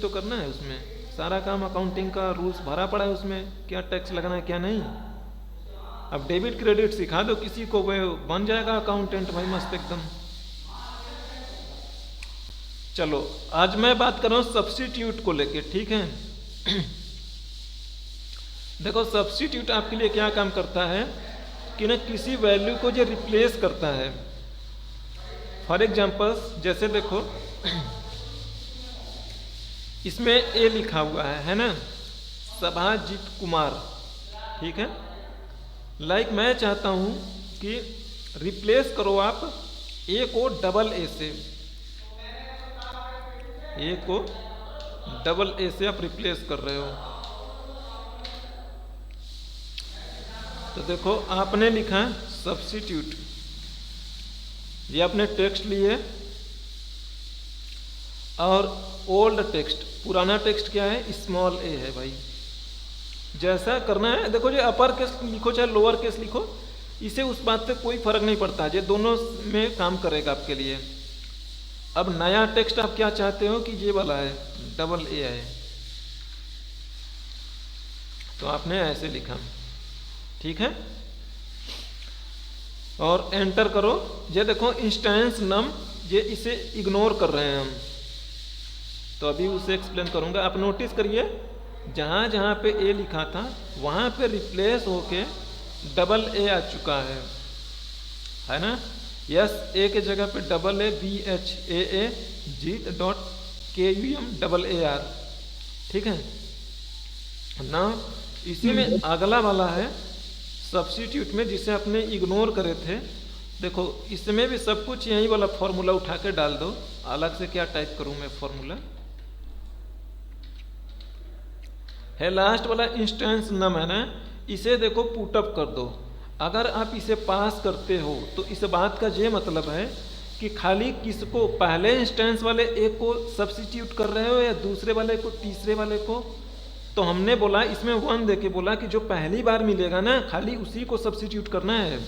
तो करना है उसमें, सारा काम अकाउंटिंग का रूल्स भरा पड़ा है उसमें, क्या टैक्स लगना है क्या नहीं। अब डेबिट क्रेडिट सिखा दो किसी को, वो बन जाएगा अकाउंटेंट भाई मस्त एकदम। चलो आज मैं बात कर रहा हूँ सब्स्टिट्यूट को लेके, ठीक है। देखो सब्स्टिट्यूट आपके लिए क्या काम करता है कि ना किसी वैल्यू को जो रिप्लेस करता है। फॉर एग्जाम्पल जैसे देखो इसमें ए लिखा हुआ है ना, सभाजीत कुमार, ठीक है। लाइक मैं चाहता हूं कि रिप्लेस करो आप ए को डबल ए से, ए को डबल ए से आप रिप्लेस कर रहे हो। तो देखो आपने लिखा सब्स्टिट्यूट, ये आपने टेक्स्ट लिए और ओल्ड टेक्स्ट, पुराना टेक्स्ट क्या है, स्मॉल ए है भाई। जैसा करना है देखो, जो अपर केस लिखो चाहे लोअर केस लिखो, इसे उस बात से कोई फर्क नहीं पड़ता, ये दोनों में काम करेगा आपके लिए। अब नया टेक्स्ट आप क्या चाहते हो कि ये वाला है, डबल ए है, तो आपने ऐसे लिखा, ठीक है। और एंटर करो। ये देखो इंस्टेंस नम, ये इसे इग्नोर कर रहे हैं हम, तो अभी उसे एक्सप्लेन करूंगा। आप नोटिस करिए जहां जहां पे ए लिखा था वहां पे रिप्लेस होके डबल ए आ चुका है ना। यस ए के जगह पे double A, B H A A जीत dot K U M double A R, ठीक है ना। इसी में अगला वाला है सब्स्टिट्यूट में, जिसे आपने इग्नोर करे थे। देखो इसमें भी सब कुछ यही वाला फॉर्मूला उठा के डाल दो। अलग से क्या टाइप करूं मैं फॉर्मूला है, लास्ट वाला इंस्टेंस नम है ना, इसे देखो पुटअप कर दो। अगर आप इसे पास करते हो तो इस बात का ये मतलब है कि खाली किसको, पहले इंस्टेंस वाले एक को सब्स्टिट्यूट कर रहे हो या दूसरे वाले को, तीसरे वाले को। तो हमने बोला इसमें 1 देके बोला कि जो पहली बार मिलेगा ना खाली उसी को सब्स्टिट्यूट करना है।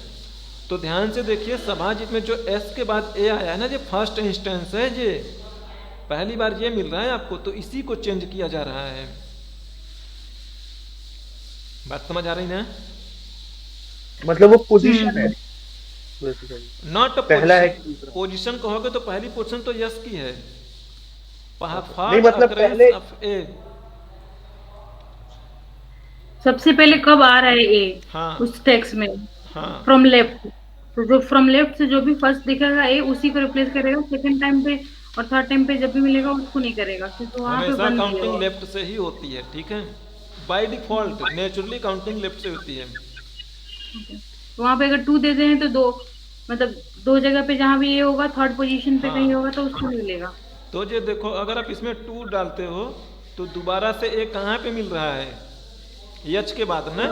तो ध्यान से देखिए सभाजित में जो एस के बाद ए आया है ना, ये फर्स्ट इंस्टेंस है, ये पहली बार ये मिल रहा है आपको, तो इसी को चेंज किया जा रहा है। बात समझ आ रही ना। मतलब वो पोजीशन है, नॉट पहला है पोजीशन कहोगे तो पहली पोजीशन तो यस की है, नहीं मतलब पहले ए सबसे पहले कब आ रहा है ए, हाँ उस टेक्स्ट में, हाँ फ्रॉम लेफ्ट। तो जो फ्रॉम लेफ्ट से जो भी फर्स्ट दिखेगा ए उसी को रिप्लेस करेगा सेकंड टाइम पे, और थर्ड टाइम पे जब भी मिलेगा उसको नहीं करेगा, क्योंकि वहां पे हमेशा 1 काउंटिंग दिया लेफ्ट से ही होती है, ठीक है। By default naturally counting left से होती है। तो वहां पे अगर 2 दे दें तो 2, मतलब 2 जगह पे जहां भी ये होगा थर्ड पोजीशन पे कहीं होगा तो उसको मिलेगा। तो ये देखो अगर आप इसमें 2 डालते हो तो दोबारा से ए कहाँ पे मिल रहा है, एच के बाद ना।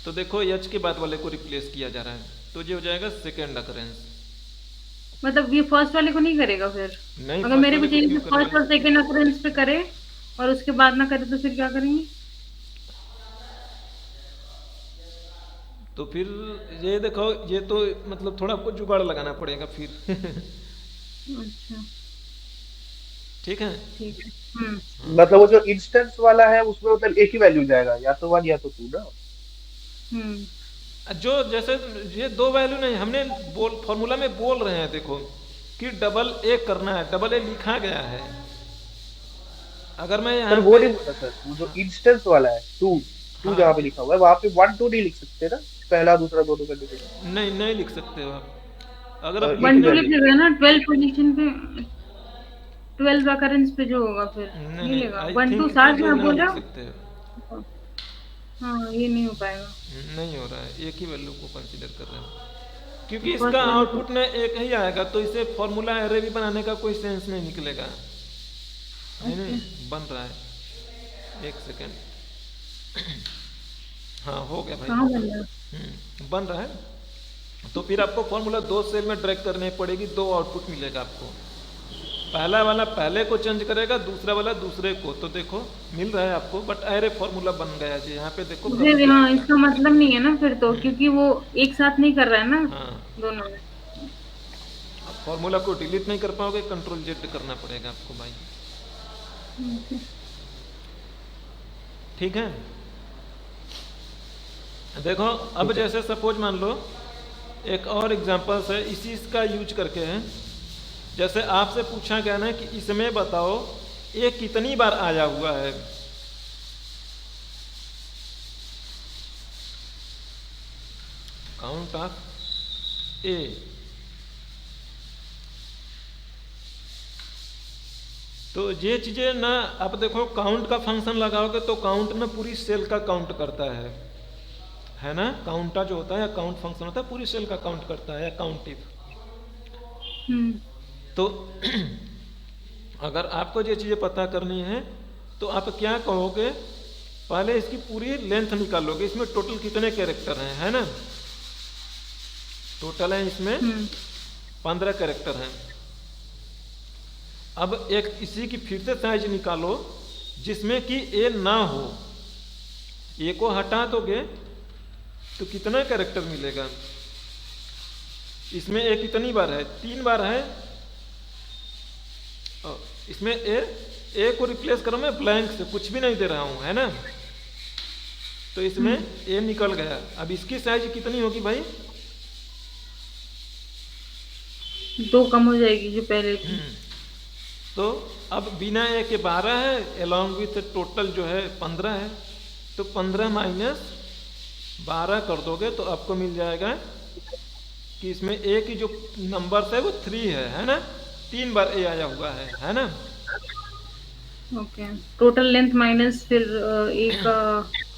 तो देखो एच के बाद वाले को रिप्लेस किया जा रहा है, तो ये हो जाएगा सेकेंड अकरेंस। मतलब ये फर्स्ट वाले को नहीं करेगा फिर? नहीं, अगर मेरे को चाहिए फर्स्ट और सेकंड अकरेंस पे करे और उसके बाद ना करे तो फिर क्या करेंगे? तो फिर ये देखो, ये तो मतलब थोड़ा आपको जुगाड़ लगाना पड़ेगा फिर। अच्छा ठीक है, ठीक है। मतलब वो जो इंस्टेंस वाला है उसमें मतलब एक ही वैल्यू जाएगा, या तो 1 या तो 2 ना। जो जैसे ये 2 वैल्यू नहीं, हमने फॉर्मूला में बोल रहे हैं देखो कि डबल ए करना है, डबल ए लिखा गया है। अगर मैं यहाँ वो नहीं बोलता सर, वो जो इंस्टेंस वाला है 2 जहाँ पे लिखा हुआ है वहां पे 1 2 नहीं लिख सकते ना, पहला दूसरा दोनों करने के लिए नहीं लिख सकते हो आप। अगर आप 1 2 लिख देगा ना 12 पोजीशन पे, 12 अकरेंस पे जो होगा फिर नहीं लेगा। 1 2 7 में बोल रहा हूँ। हाँ ये नहीं हो पाएगा, नहीं हो रहा है, एक ही वैल्यू को कंसीडर कर रहे हैं क्योंकि इसका आउटपुट ना एक ही आएगा, तो इसे फॉर्मूला एरे भी बनाने का कोई सेंस नहीं निकलेगा। नहीं बन रहा है, 1 सेकेंड। हाँ हो गया भाई, बन रहा है। तो फिर आपको फॉर्मूला 2 सेल में ड्रैग करनी पड़ेगी, 2 आउटपुट मिलेगा आपको। पहला वाला पहले को चेंज करेगा, दूसरा वाला दूसरे को। तो देखो मिल रहा है आपको, बट एरे फॉर्मूला बन गया जी यहाँ पे देखो। हाँ इसका मतलब नहीं है ना फिर तो, क्योंकि वो एक साथ नहीं कर रहा है ना। हाँ दोनों में फॉर्मूला को डिलीट नहीं कर पाओगे, कंट्रोल जेड करना पड़ेगा आपको भाई। ठीक है। देखो अब जैसे सपोज मान लो एक और एग्जांपल्स है इसी इसका यूज करके है। जैसे आपसे पूछा गया ना कि इसमें बताओ ये कितनी बार आया हुआ है। काउंट ऑफ ए। तो ये चीजें ना आप देखो काउंट का फंक्शन लगाओगे तो काउंट ना पूरी सेल का काउंट करता है ना। काउंटा जो होता है काउंट फंक्शन होता है पूरी सेल का काउंट करता है काउंटिव। तो अगर आपको ये चीजें पता करनी है तो आप क्या कहोगे, पहले इसकी पूरी लेंथ निकालोगे। इसमें टोटल कितने कैरेक्टर हैं, है ना। टोटल है इसमें 15 कैरेक्टर हैं। अब एक इसी की फिर से साइज निकालो जिसमें कि ए ना हो। ए को हटा दोगे तो कितना कैरेक्टर मिलेगा। इसमें ए कितनी बार है, 3 बार है। इसमें ए को रिप्लेस करो मैं ब्लैंक से, कुछ भी नहीं दे रहा हूं, है ना। तो इसमें ए निकल गया। अब इसकी साइज कितनी होगी भाई, 2 कम हो जाएगी जो पहले थी। तो अब बिना ए के 12 है, अलॉन्ग विथ टोटल जो है 15 है। तो 15 माइनस 12 कर दोगे तो आपको मिल जाएगा कि इसमें ए की जो नंबर्स है वो 3 है ना। 3 बार ए आया हुआ है ना। ओके, टोटल लेंथ माइनस फिर ए का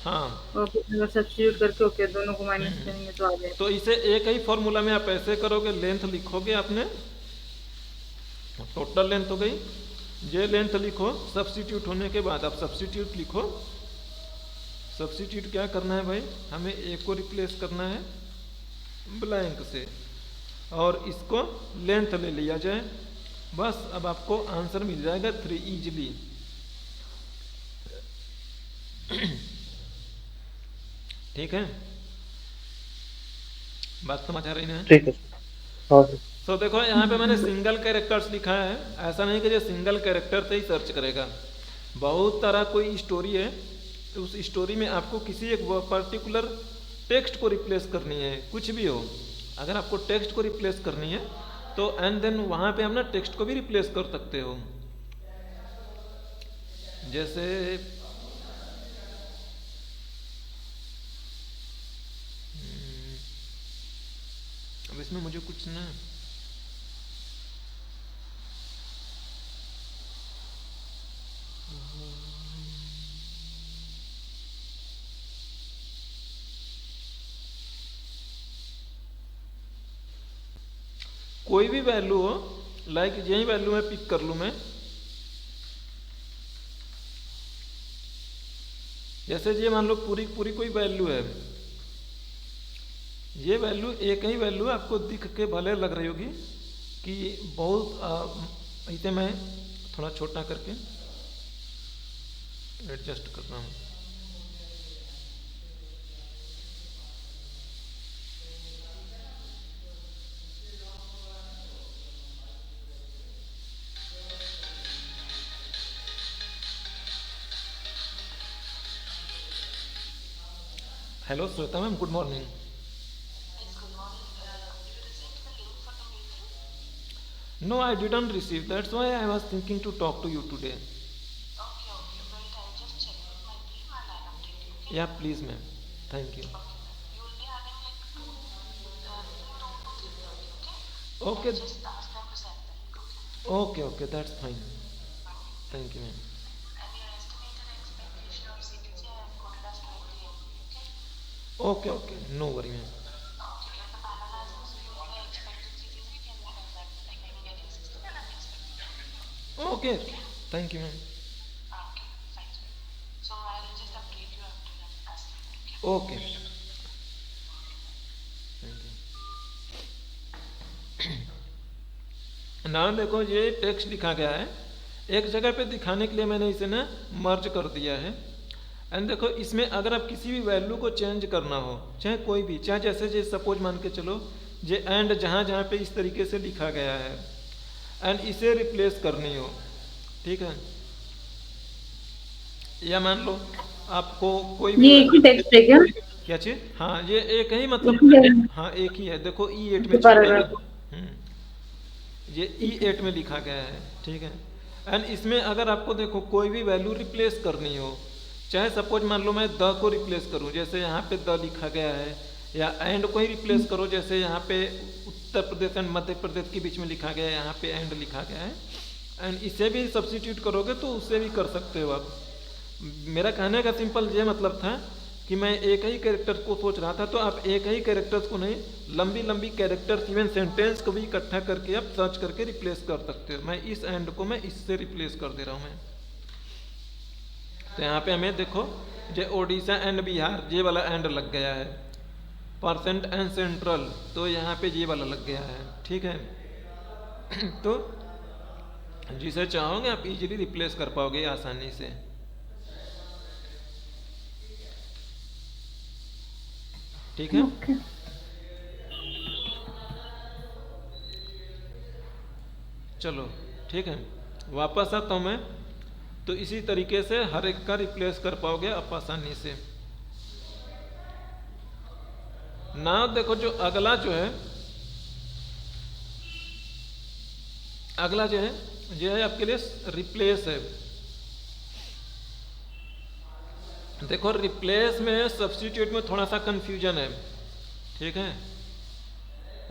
हाँ सब्स्टिट्यूट करके ओके दोनों को माइनस करेंगे तो आ जाएगा। तो इसे एक ही फॉर्मूला में आप ऐसे करोगे, लेंथ लिखोगे आपने, टोटल लेंथ हो गई, ये लेंथ लिखो। सब्स्टिट्यूट होने के बाद आप सब्स्टिट्यूट लिखो। सब्स्टिट्यूट क्या करना है भाई, हमें ए को रिप्लेस करना है ब्लैंक से और इसको लेंथ ले लिया जाए, बस। अब आपको आंसर मिल जाएगा 3 इजीली। ठीक है, बात समझ आ रही है? ठीक है। हाँ तो देखो यहाँ पे मैंने सिंगल कैरेक्टर्स लिखा है। ऐसा नहीं कि जो सिंगल कैरेक्टर से ही सर्च करेगा। बहुत तरह कोई स्टोरी है तो उस स्टोरी में आपको किसी एक पर्टिकुलर टेक्स्ट को रिप्लेस करनी है, कुछ भी हो। अगर आपको टेक्स्ट को रिप्लेस करनी है तो एंड देन वहाँ पे हम ना टेक्स्ट को भी रिप्लेस कर सकते हो। जैसे अब इसमें मुझे कुछ ना कोई भी वैल्यू हो, लाइक यही वैल्यू मैं पिक कर लूं मैं। जैसे ये मान लो पूरी पूरी कोई वैल्यू है, ये वैल्यू एक ही वैल्यू आपको दिख के भले लग रही होगी कि बहुत, इसे मैं थोड़ा छोटा करके एडजस्ट कर रहा हूँ। Hello Shweta ma'am, good morning. No, I didn't receive. That's why I was thinking to talk to you today. Okay, wait, I'll just check with my team and I'll update you, okay? Yeah, please, ma'am. Thank you. You will be having like 2 to 3:30, okay? Okay. I'll just ask them to send them. Okay, that's fine. Thank you, ma'am. And your estimated expectation of CPC I have quoted as 20 MB, okay? Okay, no worry, ma'am. Okay, if the panel has assumed the expected CPC, we can have that like any getting system and unexpected. Okay, thank you, ma'am. Okay, fine. So I'll just update you after that as okay? Okay. Thank you. ना देखो ये text लिखा गया है, एक जगह पे दिखाने के लिए मैंने इसे ना मर्ज कर दिया है। एंड देखो इसमें अगर आप किसी भी वैल्यू को चेंज करना हो, चाहे कोई भी, चाहे जैसे सपोज मान के चलो ये एंड जहाँ जहाँ पे इस तरीके से लिखा गया है एंड इसे रिप्लेस करनी हो, ठीक है, या मान लो आपको कोई ये भी एक ही टेक्स्ट है क्या? क्या चीज, हाँ ये एक ही मतलब, एक ही है। हाँ एक ही है, देखो E8 में तो चल रहा है। पैराग्राफ। ये E8 में लिखा गया है, ठीक है। एंड इसमें अगर आपको देखो कोई भी वैल्यू रिप्लेस करनी हो, चाहे सपोज मान लो मैं द को रिप्लेस करूं, जैसे यहाँ पे द लिखा गया है, या एंड को ही रिप्लेस करो, जैसे यहाँ पे उत्तर प्रदेश एंड मध्य प्रदेश के बीच में लिखा गया है, यहाँ पे एंड लिखा गया है, एंड इसे भी सब्स्टिट्यूट करोगे तो उससे भी कर सकते हो आप। मेरा कहने का सिंपल ये मतलब था कि मैं एक ही कैरेक्टर्स को सोच रहा था, तो आप एक ही कैरेक्टर्स को नहीं, लंबी लंबी कैरेक्टर्स, इवन सेंटेंस को भी इकट्ठा करके आप सर्च करके रिप्लेस कर सकते हो। मैं इस एंड को मैं इससे रिप्लेस कर दे रहा हूँ मैं। तो यहाँ पे हमें देखो जो ओडिशा एंड बिहार ये वाला एंड लग गया है, परसेंट एंड सेंट्रल तो यहाँ पे ये वाला लग गया है, ठीक है। तो जिसे चाहोगे आप इजीली रिप्लेस कर पाओगे आसानी से। ठीक है, चलो ठीक है, वापस आता हूँ मैं। तो इसी तरीके से हर एक का रिप्लेस कर पाओगे आप आसानी से। ना देखो जो अगला जो है, अगला जो है ये है आपके लिए रिप्लेस है। देखो रिप्लेस में सब्स्टिट्यूट में थोड़ा सा कंफ्यूजन है, ठीक है।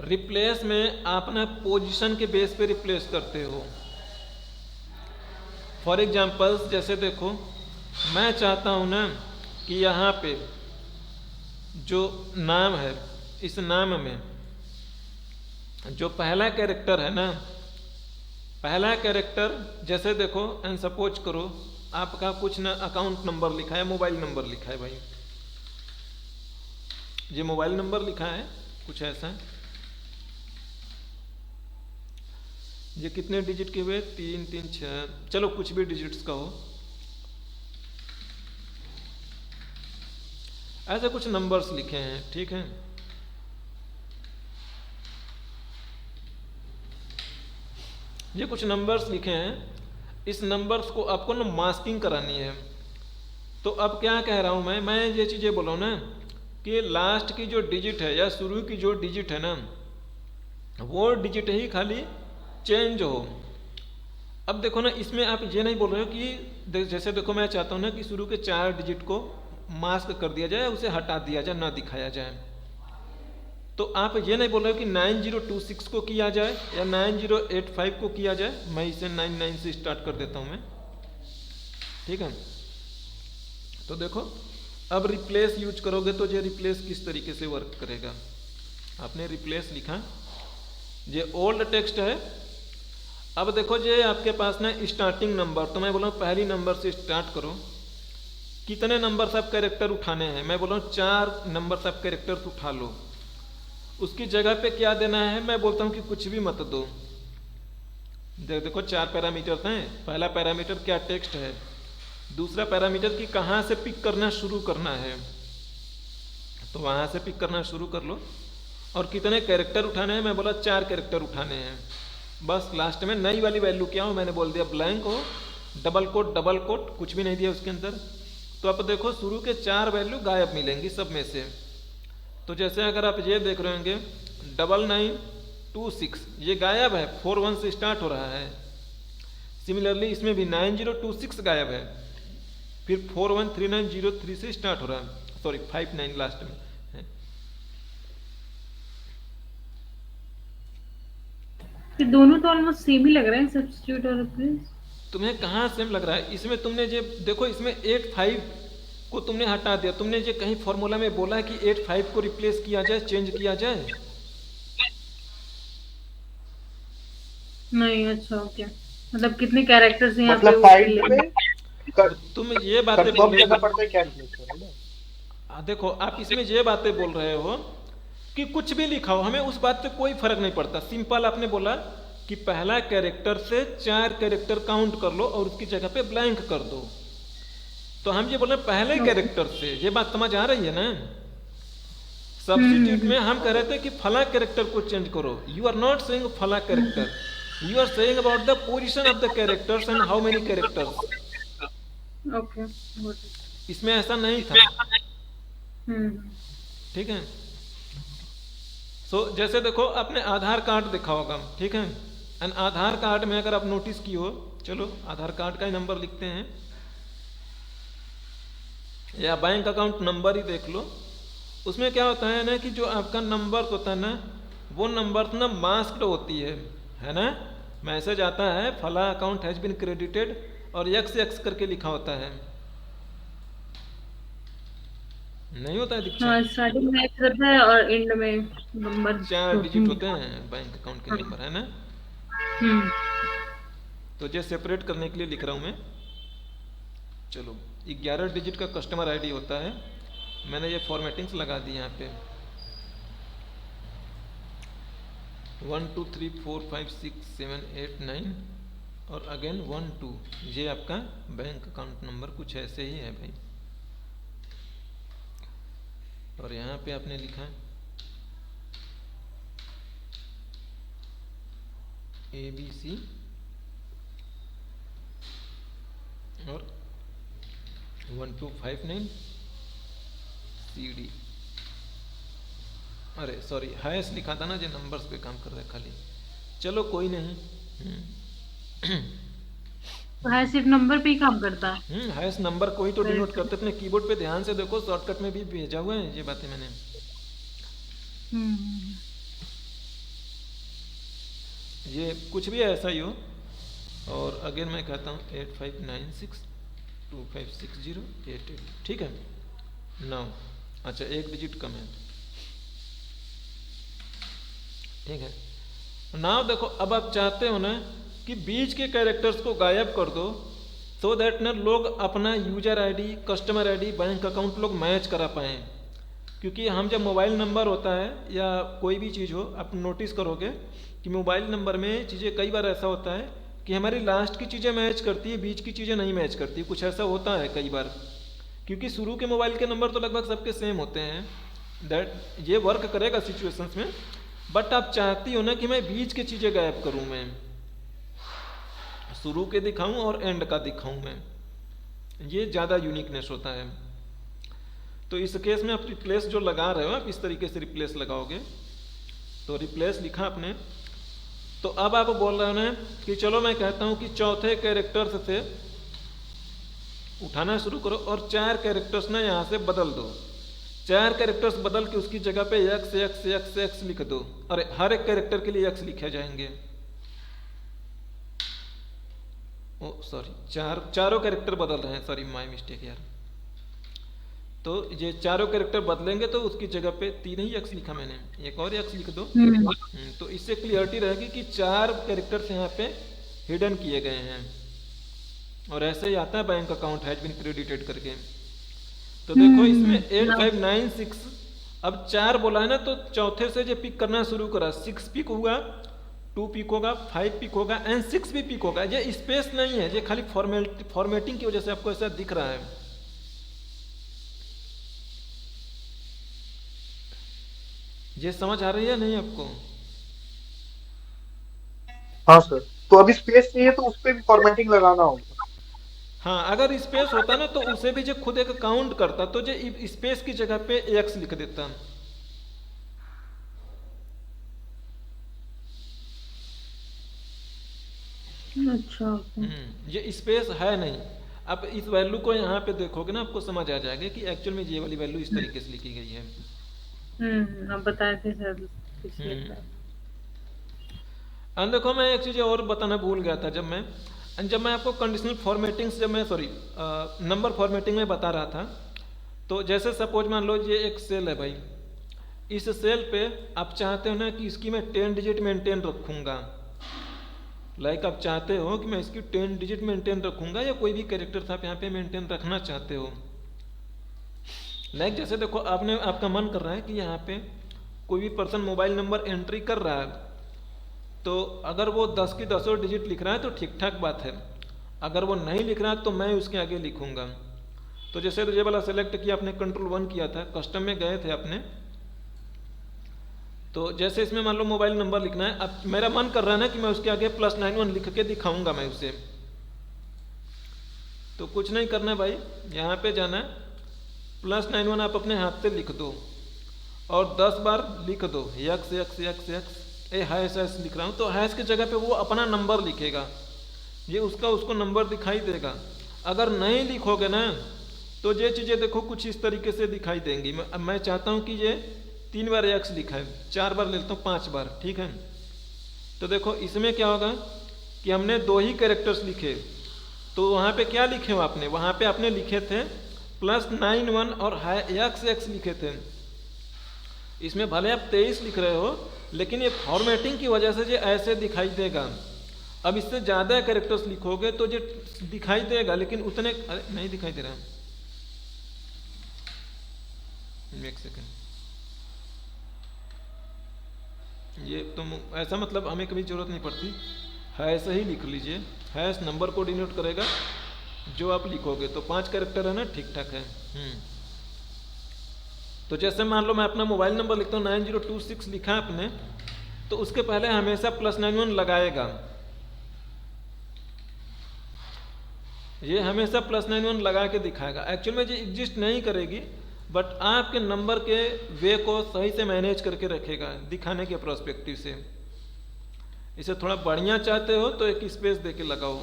रिप्लेस में आप ना पोजीशन के बेस पे रिप्लेस करते हो। फॉर एग्जाम्पल्स जैसे देखो मैं चाहता हूं ना कि यहाँ पे जो नाम है, इस नाम में जो पहला कैरेक्टर है ना, पहला कैरेक्टर जैसे देखो एंड सपोज करो आपका कुछ ना अकाउंट नंबर लिखा है, मोबाइल नंबर लिखा है भाई, ये मोबाइल नंबर लिखा है कुछ ऐसा, ये कितने डिजिट के हुए, 3 3 6, चलो कुछ भी डिजिट्स का हो, ऐसे कुछ नंबर्स लिखे हैं, ठीक है। ये कुछ नंबर्स लिखे हैं, इस नंबर्स को आपको ना मास्किंग करानी है। तो अब क्या कह रहा हूं मैं ये चीजें बोला ना कि लास्ट की जो डिजिट है या शुरू की जो डिजिट है ना, वो डिजिट ही खाली चेंज हो। अब देखो ना इसमें आप ये नहीं बोल रहे हो कि जैसे देखो मैं चाहता हूं ना कि शुरू के 4 डिजिट को मास्क कर दिया जाए, उसे हटा दिया जाए, ना दिखाया जाए। तो आप ये नहीं बोल रहे हो कि 9026 को किया जाए या 9085 को किया जाए। मैं इसे 99 से स्टार्ट कर देता हूं मैं, ठीक है। तो देखो अब रिप्लेस यूज करोगे तो ये रिप्लेस किस तरीके से वर्क करेगा। आपने रिप्लेस लिखा, ये ओल्ड टेक्स्ट है। अब देखो ये आपके पास ना स्टार्टिंग नंबर, तो मैं बोला पहली नंबर से स्टार्ट करो। कितने नंबर सब कैरेक्टर उठाने हैं, मैं बोला 4 नंबर सब कैरेक्टर्स उठा लो। उसकी जगह पे क्या देना है, मैं बोलता हूं कि कुछ भी मत दो। देखो 4 पैरामीटर्स हैं। पहला पैरामीटर क्या, टेक्स्ट है। दूसरा पैरामीटर कि कहाँ से पिक करना शुरू करना है, तो वहां से पिक करना शुरू कर लो। और कितने कैरेक्टर उठाने हैं, मैं बोला 4 कैरेक्टर उठाने हैं। बस लास्ट में नई वाली वैल्यू क्या हो, मैंने बोल दिया ब्लैंक हो, डबल कोट कुछ भी नहीं दिया उसके अंदर। तो अब देखो शुरू के 4 वैल्यू गायब मिलेंगी सब में से। तो जैसे अगर आप ये देख रहे होंगे 9926 ये गायब है, 41 से स्टार्ट हो रहा है। सिमिलरली इसमें भी 9026 गायब है, फिर 413903 से स्टार्ट हो रहा है, सॉरी 59 लास्ट में है। ये दोनों तो ऑलमोस्ट सेम ही लग रहे हैं, सब्स्टिट्यूट और रिप्लेस। तुम्हें कहाँ सेम लग रहा है, इसमें तुमने ये देखो इसमें 85 को तुमने हटा दिया। तुमने ये कहीं फॉर्मूला में बोला है कि 85 को रिप्लेस किया जाए, चेंज किया जाए? नहीं, अच्छा ओके। मतलब कितने कैरेक्टर्स हैं यहाँ मतलब पे फाइल में तुम ये बातें कंफर्म बोल करना पड़ता है क्या लिखना है। देखो आप इसमें ये बातें बोल रहे हो कि कुछ भी लिखा हो, हमें उस बात से कोई फर्क नहीं पड़ता। सिंपल आपने बोला कि पहला कैरेक्टर से 4 कैरेक्टर काउंट कर लो और उसकी जगह पे ब्लैंक कर दो। तो हम ये बोल रहे हैं पहले कैरेक्टर से, ये बात समझ आ रही है ना। सब्स्टिट्यूट में हम कह रहे थे कि फला कैरेक्टर को चेंज करो। यू आर नॉट सेइंग फला character, you are saying about the position of the characters and how many characters. Okay good. इसमें ऐसा नहीं था। हम्म ठीक है। सो जैसे देखो आपने आधार कार्ड देखा होगा, ठीक है। एंड आधार कार्ड में अगर आप नोटिस की हो, चलो आधार कार्ड का ही नंबर लिखते हैं, या बैंक अकाउंट नंबर ही देख लो। उसमें क्या होता है ना कि जो आपका नंबर होता है ना, वो नंबर ना मास्क्ड होती है ना। मैसेज आता है फला अकाउंट हैज बीन क्रेडिटेड और एक्स एक्स करके लिखा होता है, नहीं होता है दीक्षा? हाँ, स्टार्टिंग में एक्स रहता है और एंड में नंबर 4 डिजिट होते लिखा। हैं बैंक अकाउंट के नंबर, है ना। हम्म तो ये सेपरेट करने के लिए लिख रहा हूँ मैं। चलो 11 डिजिट का कस्टमर आईडी होता है, मैंने ये फॉर्मेटिंग्स लगा दी यहाँ पे। 1 2 3 4 5 6 7 8 9 और अगेन 1 2, ये आपका बैंक अकाउंट नंबर कुछ ऐसे ही है भाई। और यहाँ पे आपने लिखा ABC और 1259 CD। अरे सॉरी, हैश लिखा था ना, जो नंबर्स पे काम कर रहा है खाली। चलो कोई नहीं। तो है सिर्फ नंबर पे ही काम करता है। हैश नंबर को ही तो डिनोट करते। अपने कीबोर्ड पे ध्यान से देखो, शॉर्टकट में भी भेजा हुआ है ये बातें मैंने। हम्म ये कुछ भी ऐसा ही हो। और अगेन मैं कहता हूँ 8596256088, ठीक है। 9, अच्छा एक डिजिट कम है, ठीक है। नाउ देखो, अब आप चाहते हो ना कि बीच के कैरेक्टर्स को गायब कर दो, सो दैट ना लोग अपना user ID, customer ID, bank account लोग मैच करा पाएँ। क्योंकि हम जब मोबाइल नंबर होता है या कोई भी चीज़ हो, आप नोटिस करोगे कि मोबाइल नंबर में चीज़ें कई बार ऐसा होता है कि हमारी लास्ट की चीज़ें मैच करती है, बीच की चीज़ें नहीं मैच करती, कुछ ऐसा होता है कई बार। क्योंकि शुरू के मोबाइल के नंबर तो लगभग सबके सेम होते हैं, दैट ये वर्क करेगा सिचुएशंस में। बट आप चाहती हो ना कि मैं बीच की चीज़ें गायब करूँ, मैं शुरू के दिखाऊं और एंड का दिखाऊं, मैं ये ज़्यादा यूनिकनेस होता है। तो इस केस में आप रिप्लेस जो लगा रहे हो, आप इस तरीके से रिप्लेस लगाओगे। तो रिप्लेस लिखा आपने, तो अब आप बोल रहे हो ना कि चलो मैं कहता हूं कि चौथे कैरेक्टर्स से उठाना शुरू करो और 4 कैरेक्टर्स ना यहाँ से बदल दो। 4 कैरेक्टर्स बदल के उसकी जगह पे एक्स एक्स एक्स एक्स लिख दो। अरे हर एक कैरेक्टर के लिए एक्स लिखे जाएंगे। ओ सॉरी, चारों कैरेक्टर बदल रहे हैं, सॉरी माय मिस्टेक यार। तो ये चारों कैरेक्टर बदलेंगे तो उसकी जगह पे 3 ही एक्स लिखा मैंने, एक और एक्स लिख दो। तो इससे क्लियरिटी रहेगी कि 4 कैरेक्टर्स यहाँ पे हिडन किए गए हैं। और ऐसे ही आता है bank account has been credited करके। तो देखो इसमें 8596, अब 4 बोला है ना, तो चौथे से जो पिक करना शुरू करा, 6 पिक हुआ, 2 पिक होगा, 5 पिक होगा एंड 6 भी पिक होगा। ये स्पेस नहीं है, ये खाली फॉर्मेटिंग की वजह से आपको ऐसा दिख रहा है। ये समझ आ रही है नहीं आपको? हाँ सर, तो अभी स्पेस चाहिए तो उस पर भी फॉर्मेटिंग लगाना होगा। हाँ, अगर स्पेस होता ना तो उसे भी जो खुद एक काउंट करता, तो जो स्पेस की जगह पे एक्स लिख देता। अच्छा ये स्पेस है नहीं। अब इस वैल्यू को यहाँ पे देखोगे ना, आपको समझ आ जाएगा कि एक्चुअल में ये वाली वैल्यू इस तरीके से लिखी गई है। अब बताए थे सर पिछले क्लास। और देखो मैं एक चीज़ और बताना भूल गया था, जब मैं आपको कंडीशनल फॉर्मेटिंग्स, जब मैं नंबर फॉर्मेटिंग में बता रहा था, तो जैसे सपोज मान लो ये एक सेल है भाई, इस सेल पे आप चाहते हो ना कि इसकी मैं 10 डिजिट मेंटेन रखूँगा। लाइक आप चाहते हो कि मैं इसकी 10 डिजिट मेंटेन रखूँगा, या कोई भी कैरेक्टर आप यहाँ पे मेंटेन रखना चाहते हो। लाइक जैसे देखो आपका मन कर रहा है कि यहाँ पे कोई भी पर्सन मोबाइल नंबर एंट्री कर रहा है, तो अगर वो 10 की 10 डिजिट लिख रहा है तो ठीक ठाक बात है। अगर वो नहीं लिख रहा है तो मैं उसके आगे लिखूंगा। तो जैसे ये वाला सेलेक्ट किया आपने, कंट्रोल 1 किया था, कस्टम में गए थे आपने, तो जैसे इसमें मान लो मोबाइल नंबर लिखना है, अब मेरा मन कर रहा है ना कि मैं उसके आगे +91 लिख के दिखाऊंगा मैं उसे। तो कुछ नहीं करना है भाई, यहाँ पे जाना है, +91 आप अपने हाथ से लिख दो और 10 बार लिख दो यक्स यक्स यक्स यक्स, ए हैश हैश लिख रहा हूँ, तो हैश की जगह पे वो अपना नंबर लिखेगा, ये उसको नंबर दिखाई देगा। अगर नहीं लिखोगे ना तो ये चीज़ें देखो कुछ इस तरीके से दिखाई देंगी। मैं चाहता हूँ कि ये 3 बार यक्स लिखा है, 4 बार ले लेता हूँ, 5 बार, ठीक है। तो देखो इसमें क्या होगा कि हमने 2 ही कैरेक्टर्स लिखे, तो वहाँ पे क्या लिखे हो आपने, वहाँ पे आपने लिखे थे +91 और यक्स यक्स लिखे थे। इसमें भले आप 23 लिख रहे हो, लेकिन ये फॉर्मेटिंग की वजह से ये ऐसे दिखाई देगा। अब इससे ज़्यादा कैरेक्टर्स लिखोगे तो ये दिखाई देगा, लेकिन उतने नहीं दिखाई दे रहा। एक सेकेंड, ये तो ऐसा मतलब हमें कभी जरूरत नहीं पड़ती, हैश ही लिख लीजिए, हैश नंबर को डिनोट करेगा जो आप लिखोगे। तो 5 कैरेक्टर है ना, ठीक ठाक है। तो जैसे मान लो मैं अपना मोबाइल नंबर लिखता हूँ 9026 लिखा है आपने, तो उसके पहले हमेशा +91 लगाएगा, ये हमेशा +91 लगा के दिखाएगा। एक्चुअल में ये एग्जिस्ट नहीं करेगी, बट आपके नंबर के वे को सही से मैनेज करके रखेगा दिखाने के प्रोस्पेक्टिव से। इसे थोड़ा बढ़िया चाहते हो तो एक स्पेस दे के लगाओ,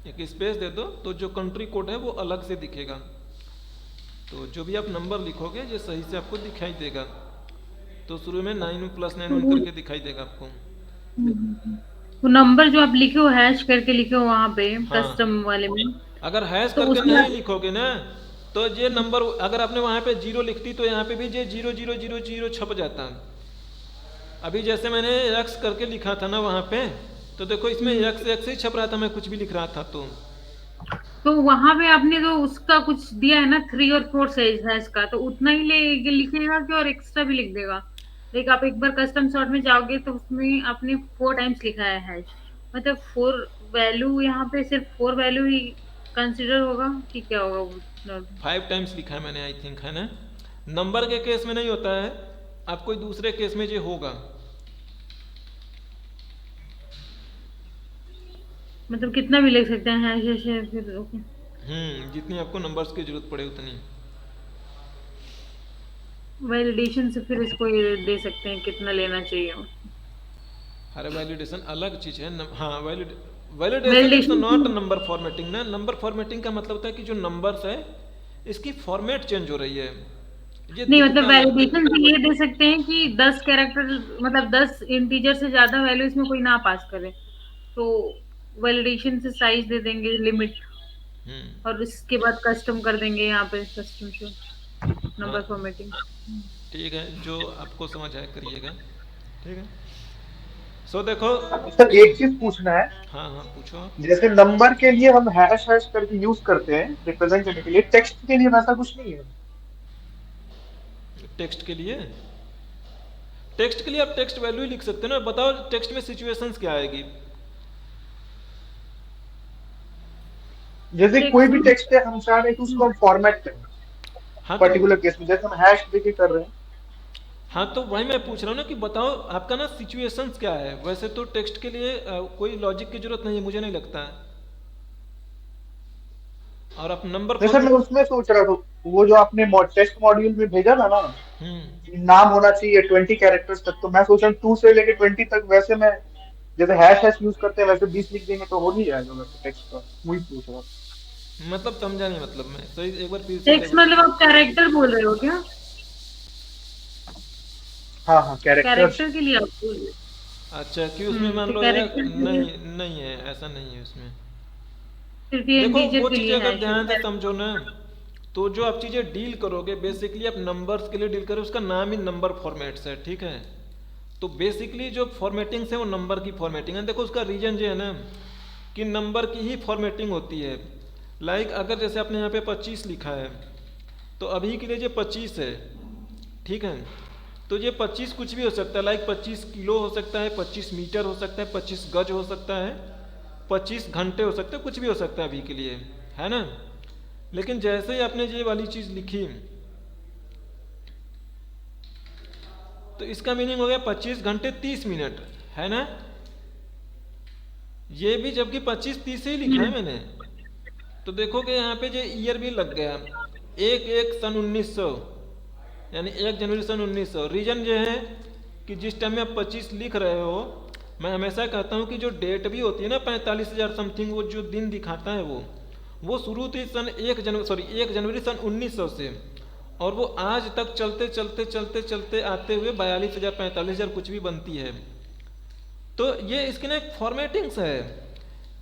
एक स्पेस दे दो तो जो कंट्री कोड है वो अलग से दिखेगा। तो जो भी आप नंबर लिखोगे ये सही से आपको दिखाई देगा। तो शुरू में 9 +91 करके दिखाई देगा आपको। वो नंबर जो आप लिखे हो हैश करके लिखे हो वहाँ पे हाँ। कस्टम वाले में, अगर हैश तो करके उसमें नहीं लिखोगे ना तो ये नंबर, अगर आपने वहाँ पे 0 लिखती तो यहाँ पे भी ये 0000 छप जाता। अभी जैसे मैंने एक्स करके लिखा था ना वहाँ पे, तो देखो इसमें एक्स ही छप रहा था, मैं कुछ भी लिख रहा था। तो वहां पे आपने तो उसका कुछ दिया है ना 3 और 4 साइज हैश का, तो उतना ही लिखेगा कि और एक्स्ट्रा भी लिख देगा। लाइक आप एक बार कस्टम सॉर्ट में जाओगे तो उसमें आपने 4 टाइम्स लिखा है हैश, मतलब 4 वैल्यू, यहाँ पे सिर्फ 4 वैल्यू ही कंसिडर होगा कि क्या होगा वो? 5 टाइम्स लिखा है मैंने, आई थिंक, है ना। नंबर के केस में नहीं होता है, आप कोई दूसरे केस में ये होगा। मतलब कितना भी लिख सकते हैं हैश है फिर, ओके। जितनी आपको नंबर्स की जरूरत पड़े उतनी। वैलिडेशन से फिर इसको ये दे सकते हैं कितना लेना चाहिए। अरे वैलिडेशन अलग चीज है। हाँ, validation is not number formatting ना। नंबर फॉर्मेटिंग का मतलब होता है कि जो नंबर्स है इसकी फॉर्मेट चेंज हो रही है। ये नहीं, मतलब वैलिडेशन से ये दे सकते हैं कि 10 कैरेक्टर, मतलब 10 इंटीजर से ज्यादा वैल्यू इसमें कोई ना पास करे, तो वैलिडेशन से साइज दे देंगे लिमिट, और इसके बाद कस्टम कर देंगे यहाँ पे कस्टम शो नंबर फॉर्मेटिंग। ठीक है, जो आपको समझ आए करिएगा, ठीक है। सो देखो सर एक चीज पूछना है। हाँ पूछो। जैसे नंबर के लिए हम हैश हैश करके यूज करते हैं रिप्रेजेंट करने के लिए, टेक्स्ट के लिए वैसा कुछ नहीं है। टेक्स्ट के लिए आप टेक्स्ट वैल्यू ही लिख सकते हैं ना। बताओ टेक्स्ट में सिचुएशंस क्या आएगी? जैसे कोई भी टेक्स्ट है, हम चाह रहे हैं कि उसको हम फॉर्मेट करें। हाँ, पर्टिकुलर केस में जैसे हम हैश देके कर रहे हैं। हाँ, तो वही मैं पूछ रहा हूँ ना कि बताओ आपका ना सिचुएशंस क्या है। वैसे तो टेक्स्ट के लिए कोई लॉजिक की जरूरत नहीं है, मुझे नहीं लगता है। और आप नंबर सर मैं उसमें सोच रहा था, वो जो आपने टेक्स्ट मॉड्यूल में भेजा था ना, नाम होना चाहिए 20 कैरेक्टर्स तक, तो मैं सोच रहा हूँ 2 से लेके 20 तक, वैसे मैं जैसे हैश हैश यूज करते हैं वैसे 20 लिख देंगे तो हो नहीं जाएगा वैसे टेक्स्ट का। वही पूछ रहा हूँ। मतलब समझा नहीं, मतलब मैं सही एक बार फिर से। टेक्स्ट मतलब आप कैरेक्टर बोल रहे हो क्या? हाँ कैरेक्टर के लिए आप बोल रहे हो? अच्छा, कि उसमें मान लो नहीं है, ऐसा नहीं है उसमें। देखो वो चीजें अगर ध्यान से समझो ना, तो जो आप चीजें डील करोगे बेसिकली आप नंबर्स के लिए डील करोगे, उसका नाम ही नंबर फॉर्मेट्स है, ठीक है। तो बेसिकली जो फॉर्मेटिंग है वो नंबर की फॉर्मेटिंग है। देखो उसका रीजन जो है ना कि नंबर की ही फॉर्मेटिंग होती है। लाइक अगर जैसे आपने यहाँ पे 25 लिखा है, तो अभी के लिए ये 25 है, ठीक है। तो ये 25 कुछ भी हो सकता है, लाइक 25 किलो हो सकता है, 25 मीटर हो सकता है, 25 गज हो सकता है, 25 घंटे हो सकते हैं, कुछ भी हो सकता है अभी के लिए, है ना। लेकिन जैसे ही आपने ये वाली चीज लिखी तो इसका मीनिंग हो गया 25 घंटे 30 मिनट, है ना। ये भी जबकि 25-30 ही लिखा है मैंने। तो देखोगे यहाँ पे जो ईयर भी लग गया 1/1/1900 यानी 1 जनवरी 1900। रीजन ये है कि जिस टाइम में आप 25 लिख रहे हो, मैं हमेशा कहता हूँ कि जो डेट भी होती है ना 45,000 समथिंग, वो जो दिन दिखाता है वो शुरू थी सन 1 जनवरी सन 1900 से, और वो आज तक चलते चलते चलते चलते आते हुए 42,000 45,000 कुछ भी बनती है। तो ये इसकी ना एक फॉर्मेटिंग्स है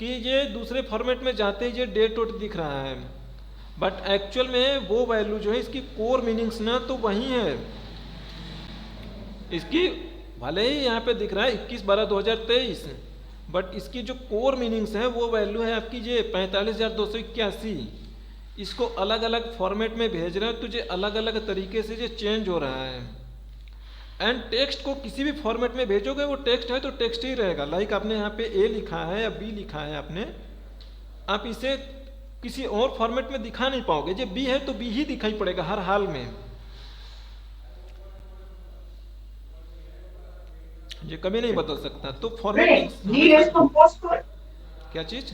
कि ये दूसरे फॉर्मेट में जाते ही ये डेट वोट दिख रहा है, बट एक्चुअल में वो वैल्यू जो है इसकी कोर मीनिंग्स ना तो वही है। इसकी भले ही यहाँ पे दिख रहा है 21/12/2023, बट इसकी जो कोर मीनिंग्स है वो वैल्यू है आपकी ये 45,281। इसको अलग अलग फॉर्मेट में भेज रहा है तो ये अलग अलग तरीके से ये चेंज हो रहा है। एंड टेक्स्ट को किसी भी फॉर्मेट में भेजोगे वो टेक्स्ट है तो टेक्स्ट ही रहेगा। लाइक आपने यहाँ पे ए लिखा है या बी लिखा है आपने, आप इसे किसी और फॉर्मेट में दिखा नहीं पाओगे। जो बी है तो बी ही दिखाई पड़ेगा हर हाल में, ये कभी नहीं बदल सकता। तो फॉर्मेट क्या चीज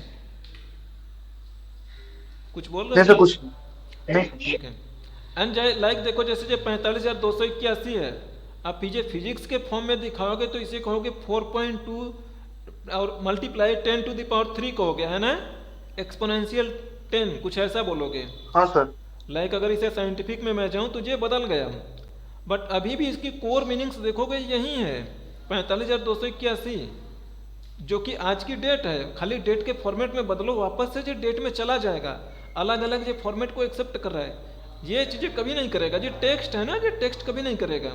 कुछ बोल रहे जैसे हो? कुछ ठीक है। एंड लाइक देखो जैसे जो 45,281 है, आप फिजिक्स के फॉर्म में दिखाओगे तो इसे कहोगे 4.2 और मल्टीप्लाई 10⁻³ कहोगे, है ना, एक्सपोनेंशियल 10 कुछ ऐसा बोलोगे। हाँ सर। लाइक अगर इसे साइंटिफिक में मैं जाऊं तो ये बदल गया, बट अभी भी इसकी कोर मीनिंग्स देखोगे यही है 45,281, जो कि आज की डेट है। खाली डेट के फॉर्मेट में बदलो, वापस से जो डेट में चला जाएगा। अलग अलग जो फॉर्मेट को एक्सेप्ट कर रहा है, ये चीज़ें कभी नहीं करेगा। जो टेक्स्ट है ना, ये टेक्स्ट कभी नहीं करेगा,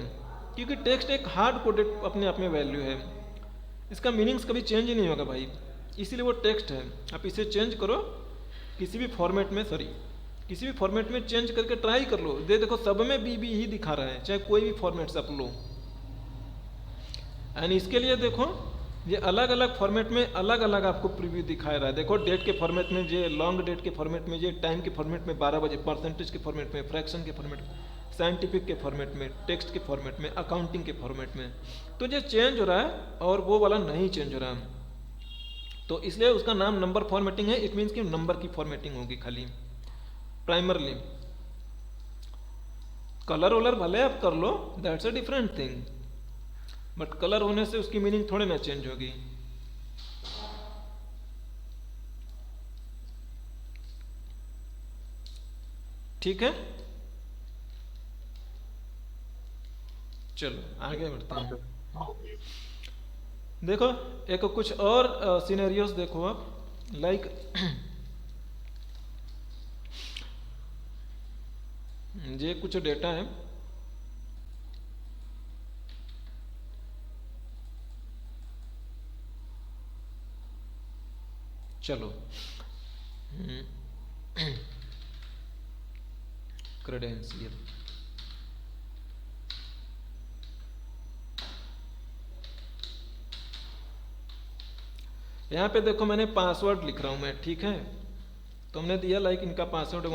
क्योंकि टेक्स्ट एक हार्ड कोडेड अपने आप में वैल्यू है, इसका मीनिंग्स कभी चेंज ही नहीं होगा भाई, इसीलिए वो टेक्स्ट है। आप इसे चेंज करो किसी भी फॉर्मेट में, किसी भी फॉर्मेट में चेंज करके ट्राई कर लो, देखो सब में बी ही दिखा रहा है, चाहे कोई भी फॉर्मेट से आप लो। एंड इसके लिए देखो ये अलग अलग फॉर्मेट में अलग अलग आपको प्रीव्यू दिखा रहा है। देखो डेट के फॉर्मेट में, ये लॉन्ग डेट के फॉर्मेट में, ये टाइम के फॉर्मेट में 12 बजे, परसेंटेज के फॉर्मेट में, फ्रैक्शन के फॉर्मेट में, साइंटिफिक के फॉर्मेट में, टेक्स्ट के फॉर्मेट में, अकाउंटिंग के फॉर्मेट में। तो ये चेंज हो रहा है और वो वाला नहीं चेंज हो रहा है, तो इसलिए उसका नाम नंबर फॉर्मेटिंग है। इट मीन्स कि नंबर की फॉर्मेटिंग होगी खाली प्राइमरली। कलर वलर भले आप कर लो, that's a different thing, but colour होने से उसकी मीनिंग थोड़े ना चेंज होगी। ठीक है, चलो आगे बढ़ते हैं। देखो एक कुछ और सिनेरियोस देखो आप, लाइक ये कुछ डेटा है, चलो क्रेडेंशियल, यहाँ पे देखो मैंने पासवर्ड लिख रहा हूँ मैं, ठीक है, तो हमने दिया लाइक इनका पासवर्ड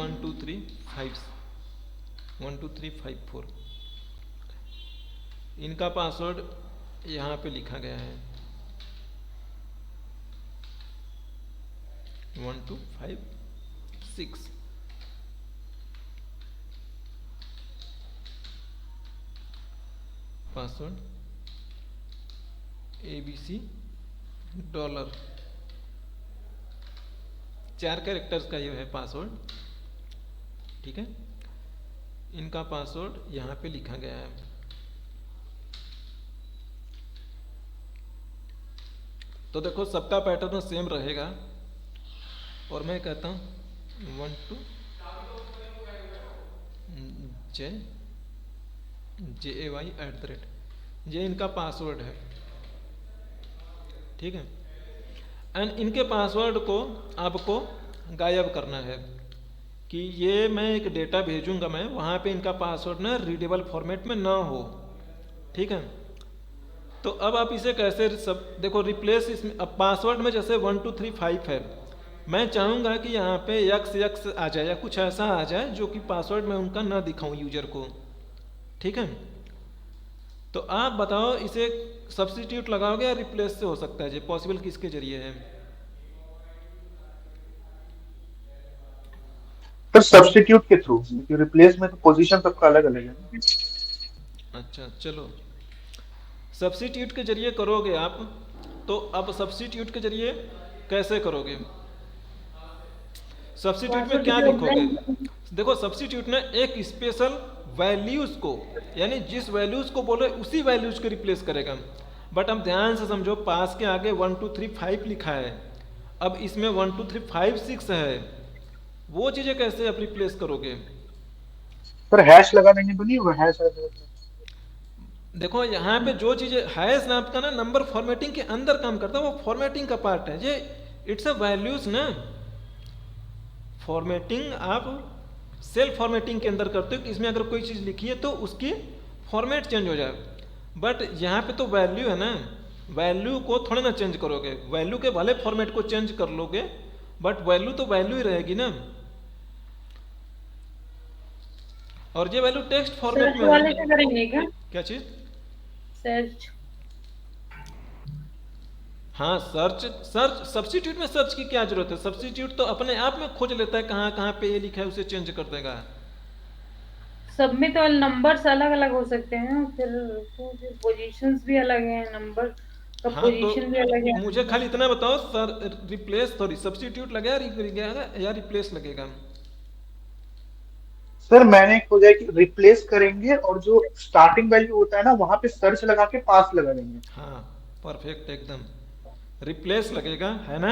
12354, इनका पासवर्ड यहाँ पे लिखा गया है 1256। पासवर्ड ABC $, 4 कैरेक्टर्स का ये है पासवर्ड, ठीक है। इनका पासवर्ड यहाँ पे लिखा गया है। तो देखो सबका पैटर्न सेम रहेगा, और मैं कहता हूँ 12JAY@, ये इनका पासवर्ड है, ठीक है। एंड इनके पासवर्ड को आपको गायब करना है कि ये मैं एक डेटा भेजूंगा मैं, वहाँ पे इनका पासवर्ड ना रीडेबल फॉर्मेट में ना हो, ठीक है। तो अब आप इसे कैसे सब देखो रिप्लेस, इसमें अब पासवर्ड में जैसे 1235 है, मैं चाहूँगा कि यहाँ पे x आ जाए या कुछ ऐसा आ जाए जो कि पासवर्ड में उनका ना दिखाऊँ यूजर को, ठीक है। तो आप बताओ इसे सब्स्टिट्यूट लगाओगे या रिप्लेस से हो सकता है, ये पॉसिबल किसके जरिए है? सर सब्स्टिट्यूट के थ्रू, क्योंकि रिप्लेस में तो पोजीशन सबका अलग अलग है ना। अच्छा चलो, सब्स्टिट्यूट के जरिए करोगे आप, तो अब सब्स्टिट्यूट के जरिए कैसे करोगे? सब्स्टिट्यूट में क्या लिखोगे? देखो सब्स्टिट्यूट में एक स्पेशल वैल्यूज को, यानी जिस वैल्यूज को बोले उसी वैल्यूज को रिप्लेस करेगा। बट अब ध्यान से समझो, पास के आगे 1 2 3 5 लिखा है, अब इसमें 1 2 3 5 6 है, वो चीजें कैसे आप रिप्लेस करोगे? सर हैश लगा देंगे तो नहीं होगा? हैश देखो यहाँ पे जो चीजें हैश नाम का ना नंबर फॉर्मेटिंग के अंदर काम करता है, वो फॉर्मेटिंग का पार्ट है, ये इट्स अ वैल्यूज ना। फॉर्मेटिंग आप सेल्फ फॉर्मेटिंग के अंदर करते हो कि इसमें अगर कोई चीज़ लिखी है तो उसकी फॉर्मेट चेंज हो जाए। बट यहाँ पे तो वैल्यू है ना, वैल्यू को थोड़ा ना चेंज करोगे, वैल्यू के भले फॉर्मेट को चेंज कर लोगे बट वैल्यू तो वैल्यू ही रहेगी ना। और ये वैल्यू टेक्स्ट फॉर्मेट सर्च में वाले है। से करेंगे क्या? क्या चीज? सर्च। हाँ सर्च, सर्च सब्स्टिट्यूट में सर्च की क्या जरूरत है? सब्स्टिट्यूट तो अपने आप में खोज लेता है कहाँ कहाँ पे ये लिखा है, उसे चेंज कर देगा। सब में तो नंबर्स अलग अलग हो सकते हैं, फिर पोजीशंस भी अलग हैं, नंबर का हाँ पोजीशन भी अलग तो है। मुझे खाली इतना बताओ सर, रिप्लेस सॉरी सब्स्टिट्यूट लगेगा या रिप्लेस लगेगा? सर मैंने खोजा है कि रिप्लेस करेंगे और जो स्टार्टिंग वैल्यू होता है ना वहां पे सर्च लगा के पास लगा देंगे। हाँ परफेक्ट, एकदम रिप्लेस लगेगा, है ना।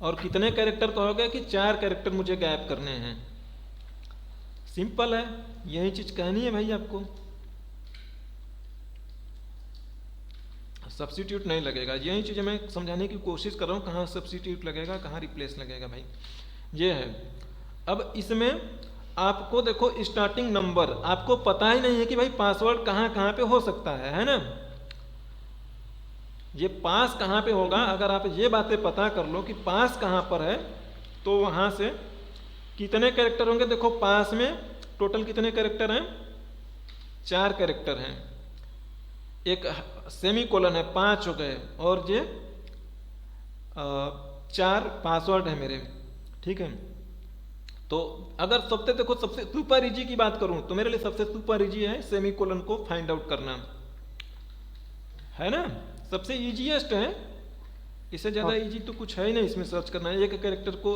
और कितने कैरेक्टर कहोगे? कि 4 कैरेक्टर मुझे गायब करने हैं। सिंपल है, यही चीज कहनी है भाई आपको। सब्स्टिट्यूट नहीं लगेगा, यही चीज मैं समझाने की कोशिश कर रहा हूँ, कहाँ सब्स्टिट्यूट लगेगा कहाँ रिप्लेस लगेगा भाई, ये है। अब इसमें आपको देखो स्टार्टिंग नंबर, आपको पता ही नहीं है कि भाई पासवर्ड कहाँ कहाँ पे हो सकता है ना। ये पास कहाँ पे होगा, अगर आप ये बातें पता कर लो कि पास कहाँ पर है, तो वहाँ से कितने कैरेक्टर होंगे? देखो पास में टोटल कितने कैरेक्टर हैं? 4 कैरेक्टर हैं, एक सेमी कोलन है, 5 हो गए, और ये 4 पासवर्ड है मेरे, ठीक है। तो अगर सबसे देखो सबसे सुपर इजी की बात करूं तो मेरे लिए सबसे सुपर इजी है सेमी कोलन को फाइंड आउट करना, है ना, सबसे इजीएस्ट है। इससे ज़्यादा इजी तो कुछ है ही नहीं इसमें सर्च करना। एक कैरेक्टर को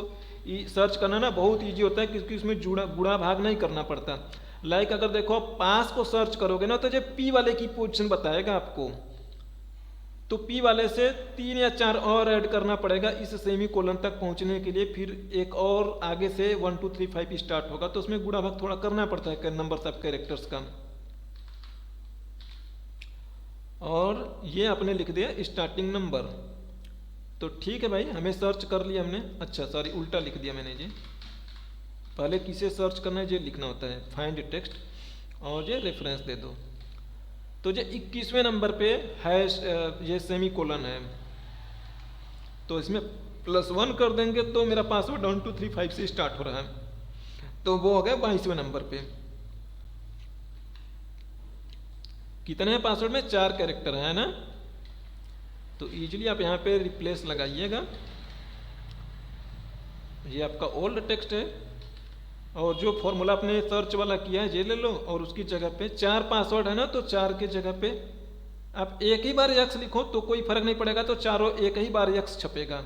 सर्च करना ना बहुत इजी होता है क्योंकि उसमें गुणा भाग नहीं करना पड़ता। लाइक अगर देखो पास को सर्च करोगे ना तो जो पी वाले की पोजीशन बताएगा आपको, तो पी वाले से 3 या 4 और ऐड करना पड़ेगा इस सेमी कोलन तक पहुंचने के लिए, फिर एक और आगे से 1 2 3 5 स्टार्ट होगा, तो उसमें गुणा भाग थोड़ा करना पड़ता है नंबर ऑफ कैरेक्टर्स का। और ये आपने लिख दिया स्टार्टिंग नंबर, तो ठीक है भाई, हमें सर्च कर लिया हमने। अच्छा सॉरी उल्टा लिख दिया मैंने जी, पहले किसे सर्च करना है ये लिखना होता है, फाइंड टेक्स्ट, और ये रेफरेंस दे दो। तो ये 21वें नंबर पे है, ये सेमी कोलन है, तो इसमें +1 कर देंगे तो मेरा पासवर्ड 1 2 3 5 से स्टार्ट हो रहा है, तो वो हो गया 22वें नंबर पे। कितने हैं पासवर्ड में? 4 कैरेक्टर है ना, तो इजीली आप यहाँ पे रिप्लेस लगाइएगा। ये आपका ओल्ड टेक्स्ट है, और जो फॉर्मूला आपने सर्च वाला किया है ये ले लो, और उसकी जगह पे 4 पासवर्ड है ना, तो 4 की जगह पे आप एक ही बार यक्स लिखो तो कोई फर्क नहीं पड़ेगा, तो चारों एक ही बार यक्स छपेगा।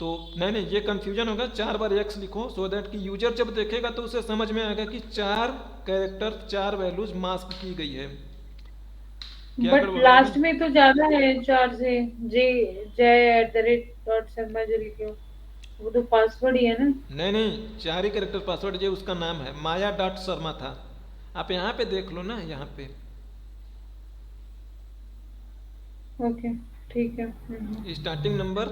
तो नहीं ये कंफ्यूजन होगा, 4 बार यक्स लिखो सो दैट कि यूजर जब देखेगा तो उसे समझ में आएगा कि 4 कैरेक्टर 4 वैल्यूज मास्क की गई है। बट लास्ट में तो ज्यादा है 4 से, j@.शर्मा जो लिखे हो वो तो पासवर्ड ही है ना। नहीं 4 ही कैरेक्टर पासवर्ड, ये उसका नाम है, माया.शर्मा था। आप यहाँ पे देख लो ना, यहाँ पे ओके ठीक है। स्टार्टिंग नंबर,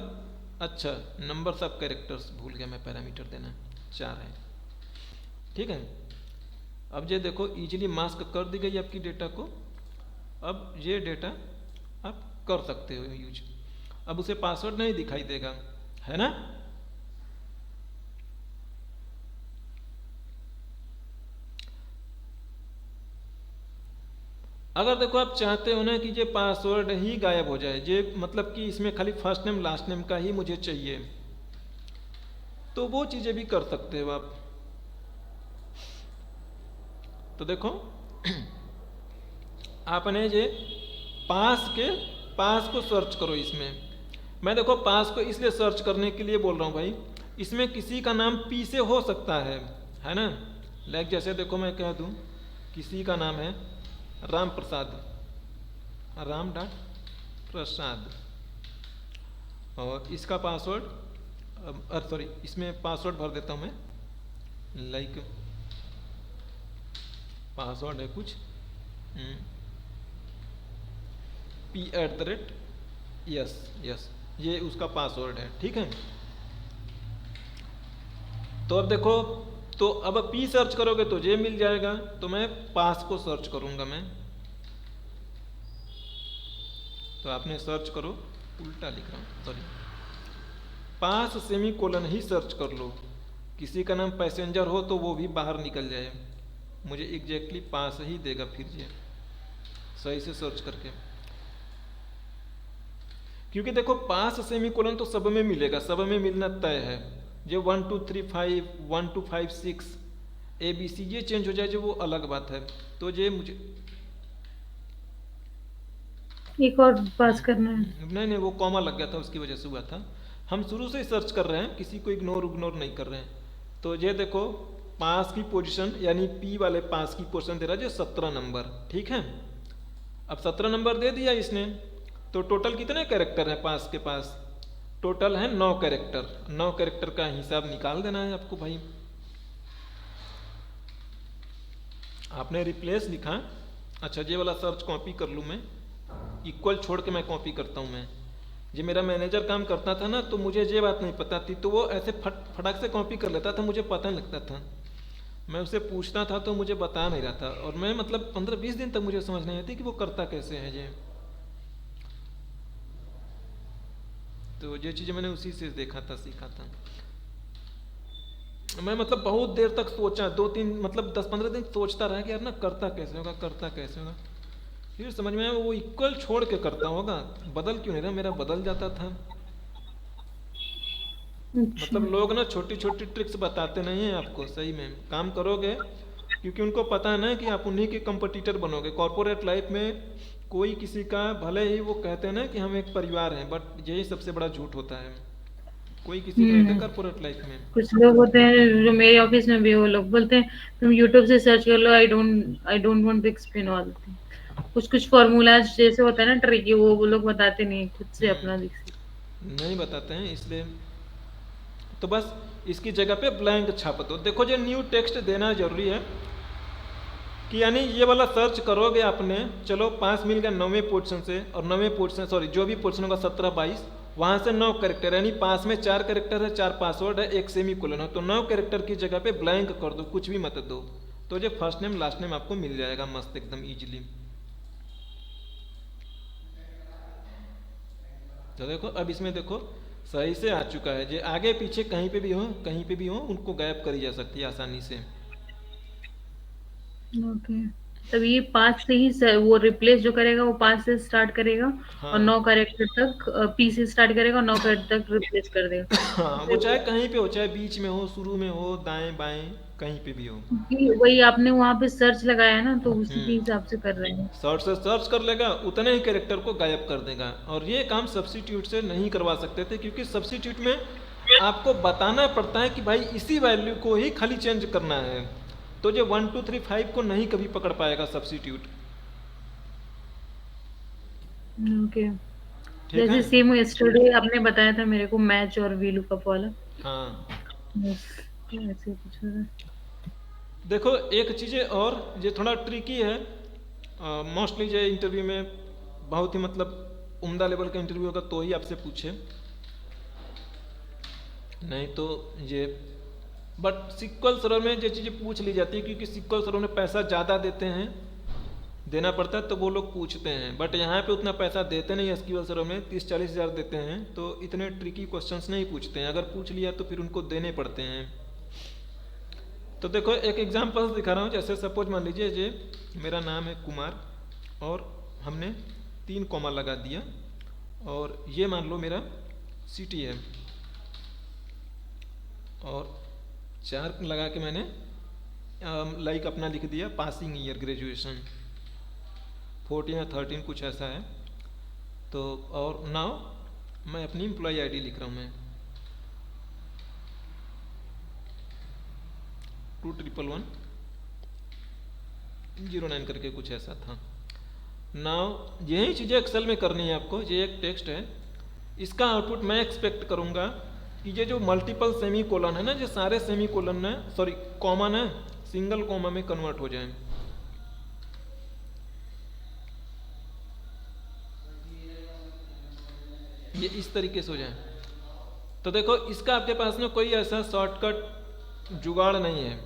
अच्छा नंबर सब कैरेक्टर्स भूल गया मैं पैरामीटर देना, 4 है, ठीक है। अब ये देखो इजीली मास्क कर दी गई आपकी डेटा को। अब ये डेटा आप कर सकते हो यूज, अब उसे पासवर्ड नहीं दिखाई देगा, है ना। अगर देखो आप चाहते हो ना कि ये पासवर्ड ही गायब हो जाए, ये मतलब कि इसमें खाली फर्स्ट नेम लास्ट नेम का ही मुझे चाहिए, तो वो चीज़ें भी कर सकते हो आप। तो देखो आपने ये पास को सर्च करो। इसमें मैं देखो पास को इसलिए सर्च करने के लिए बोल रहा हूँ भाई, इसमें किसी का नाम पी से हो सकता है ना। लाइक जैसे देखो मैं कह दूँ किसी का नाम है राम प्रसाद, राम डॉट प्रसाद, और इसका पासवर्ड सॉरी इसमें पासवर्ड भर देता हूँ मैं। लाइक पासवर्ड है कुछ p@, यस ये उसका पासवर्ड है, ठीक है। तो अब देखो, तो अब p सर्च करोगे तो ये मिल जाएगा, तो मैं पास को सर्च करूंगा मैं। तो आपने सर्च करो, उल्टा लिख रहा हूँ सॉरी, पास सेमीकोलन ही सर्च कर लो। किसी का नाम पैसेंजर हो तो वो भी बाहर निकल जाए, मुझे एग्जैक्टली पास ही देगा फिर ये सही से सर्च करके। क्योंकि देखो पास सेमीकोलन तो सब में मिलेगा, सब में मिलना तय है। जो 1 2 3 5 1 2 5 6 ABC ये चेंज हो जाए जो वो अलग बात है। तो ये मुझे एक और पास करना है। नहीं वो कॉमा लग गया था उसकी वजह से हुआ था। हम शुरू से ही सर्च कर रहे हैं, किसी को इग्नोर नहीं कर रहे हैं। तो ये देखो पास की पोजीशन यानी P वाले पास की पोजीशन दे रहा है जो 17 नंबर, ठीक है। अब 17 नंबर दे दिया इसने, तो टोटल कितने कैरेक्टर हैं पास के पास? टोटल है 9 कैरेक्टर। 9 कैरेक्टर का हिसाब निकाल देना है आपको भाई। आपने रिप्लेस लिखा, अच्छा ये वाला सर्च कॉपी कर लूँ मैं, इक्वल छोड़ के मैं कॉपी करता हूँ मैं। ये मेरा मैनेजर काम करता था ना, तो मुझे ये बात नहीं पता थी, तो वो ऐसे फटाक से कॉपी कर लेता था, मुझे पता नहीं लगता था। मैं उससे पूछता था तो मुझे बता नहीं रहा था, और मैं मतलब 15-20 दिन तक मुझे समझ नहीं आती कि वो करता कैसे है ये। तो ये चीज़ें मैंने उसी से देखा था, सीखा था। मैं मतलब बहुत देर तक सोचा, 2-3 मतलब 10-15 दिन सोचता रहा कि यार ना करता कैसे होगा। फिर समझ में आया वो इक्वल छोड़ के करता होगा, बदल क्यों नहीं रहा, मेरा बदल जाता था। मतलब लोग ना छोटी छोटी ट्रिक्स बताते नहीं हैं आपको, सही में काम करोगे क्योंकि उनको पता है ना कि आप उन्हीं के कंपटीटर बनोगे। कॉर्पोरेट लाइफ में कोई किसी का, भले ही वो कहते हैं ना कि हम एक परिवार हैं, बट यही सबसे बड़ा झूठ होता है। कोई किसी का नहीं होता कॉर्पोरेट लाइफ में। कुछ लोग होते हैं जो मेरे ऑफिस में भी, वो लोग बोलते हैं तुम यूट्यूब से सर्च कर लो, I don't want to explain all thing. कुछ फॉर्मूलाज जैसे होता है ना ट्रिकी, वो लोग बताते नहीं, खुद से अपना नहीं बताते हैं, इसलिए तो बस इसकी जगह पे ब्लैंक छाप दो। देखो जो न्यू टेक्स्ट देना जरूरी है कि यानी ये वाला सर्च करोगे आपने, चलो 5 मिल गया 9वें पोजीशन से, और 9वें पोजीशन सॉरी जो भी पोजीशन होगा 17-22, वहाँ से 9 कैरेक्टर, यानी पास में 4 कैरेक्टर है, 4 पासवर्ड है, 1 सेमीकोलन है, तो 9 कैरेक्टर की जगह पे ब्लैंक कर दो, कुछ भी मत दो। तो जो फर्स्ट नेम लास्ट नेम आपको मिल जाएगा मस्त एकदम ईजिली। तो देखो अब इसमें देखो सही से आ चुका है। जो आगे पीछे कहीं पे भी हो उनको गायब करी जा सकती है आसानी से। ओके, तब ये 5 से ही वो रिप्लेस जो करेगा वो 5 से स्टार्ट करेगा, हाँ। और 9 कैरेक्टर तक P से स्टार्ट करेगा और 9 कैरेक्टर तक रिप्लेस कर देगा। हाँ, वो चाहे कहीं पे हो, चाहे बीच में हो, शुरू में हो, दाएं बाएं कहीं पे भी हो। वही आपने वहां पे सर्च लगाया ना, तो उसी के हिसाब से कर रहे हैं। सर्च से सर्च कर लेगा, उतने ही कैरेक्टर को गायब कर देगा। और ये काम सब्स्टिट्यूट से नहीं करवा सकते थे, क्योंकि सब्स्टिट्यूट में आपको बताना पड़ता है कि भाई इसी वैल्यू को ही खाली चेंज करना है। तो जो 1 2 3 5 को नहीं कभी पकड़ पाएगा सब्स्टिट्यूट। ओके, जैसे सेम यस्टरडे आपने बताया था मेरे को मैच और VLOOKUP वाला। हाँ ऐसे कुछ हो रहा है। देखो एक चीज़ें और जो थोड़ा ट्रिकी है, मोस्टली जो इंटरव्यू में बहुत ही मतलब उम्दा लेवल का इंटरव्यू होगा तो ही आपसे पूछे, नहीं तो ये बट SQL सर्वर में जो चीज़ें पूछ ली जाती है, क्योंकि SQL सर्वर में पैसा ज़्यादा देना पड़ता है, तो वो लोग पूछते हैं। बट यहाँ पे उतना पैसा देते नहीं, SQL सर्वर में 30-40 हज़ार देते हैं, तो इतने ट्रिकी क्वेश्चंस नहीं पूछते हैं। अगर पूछ लिया तो फिर उनको देने पड़ते हैं। तो देखो एक एग्जाम्पल दिखा रहा हूँ। जैसे सपोज मान लीजिए ये मेरा नाम है कुमार, और हमने 3 कॉमा लगा दिया, और ये मान लो मेरा सिटी है, 4 लगा के मैंने लाइक अपना लिख दिया पासिंग ईयर ग्रेजुएशन 14 या 13 कुछ ऐसा है। तो और नाउ मैं अपनी एम्प्लॉय आईडी लिख रहा हूँ मैं 211109 करके कुछ ऐसा था। नाउ यही चीज़ें एक्सेल में करनी है आपको। ये एक टेक्स्ट है, इसका आउटपुट मैं एक्सपेक्ट करूँगा कि ये जो मल्टीपल सेमी कोलन है ना, जो सारे सेमी कोलन है सॉरी कॉमन है सिंगल कॉमा में कन्वर्ट हो जाए। ये इस तरीके से हो जाए। तो देखो इसका आपके पास में कोई ऐसा शॉर्टकट जुगाड़ नहीं है।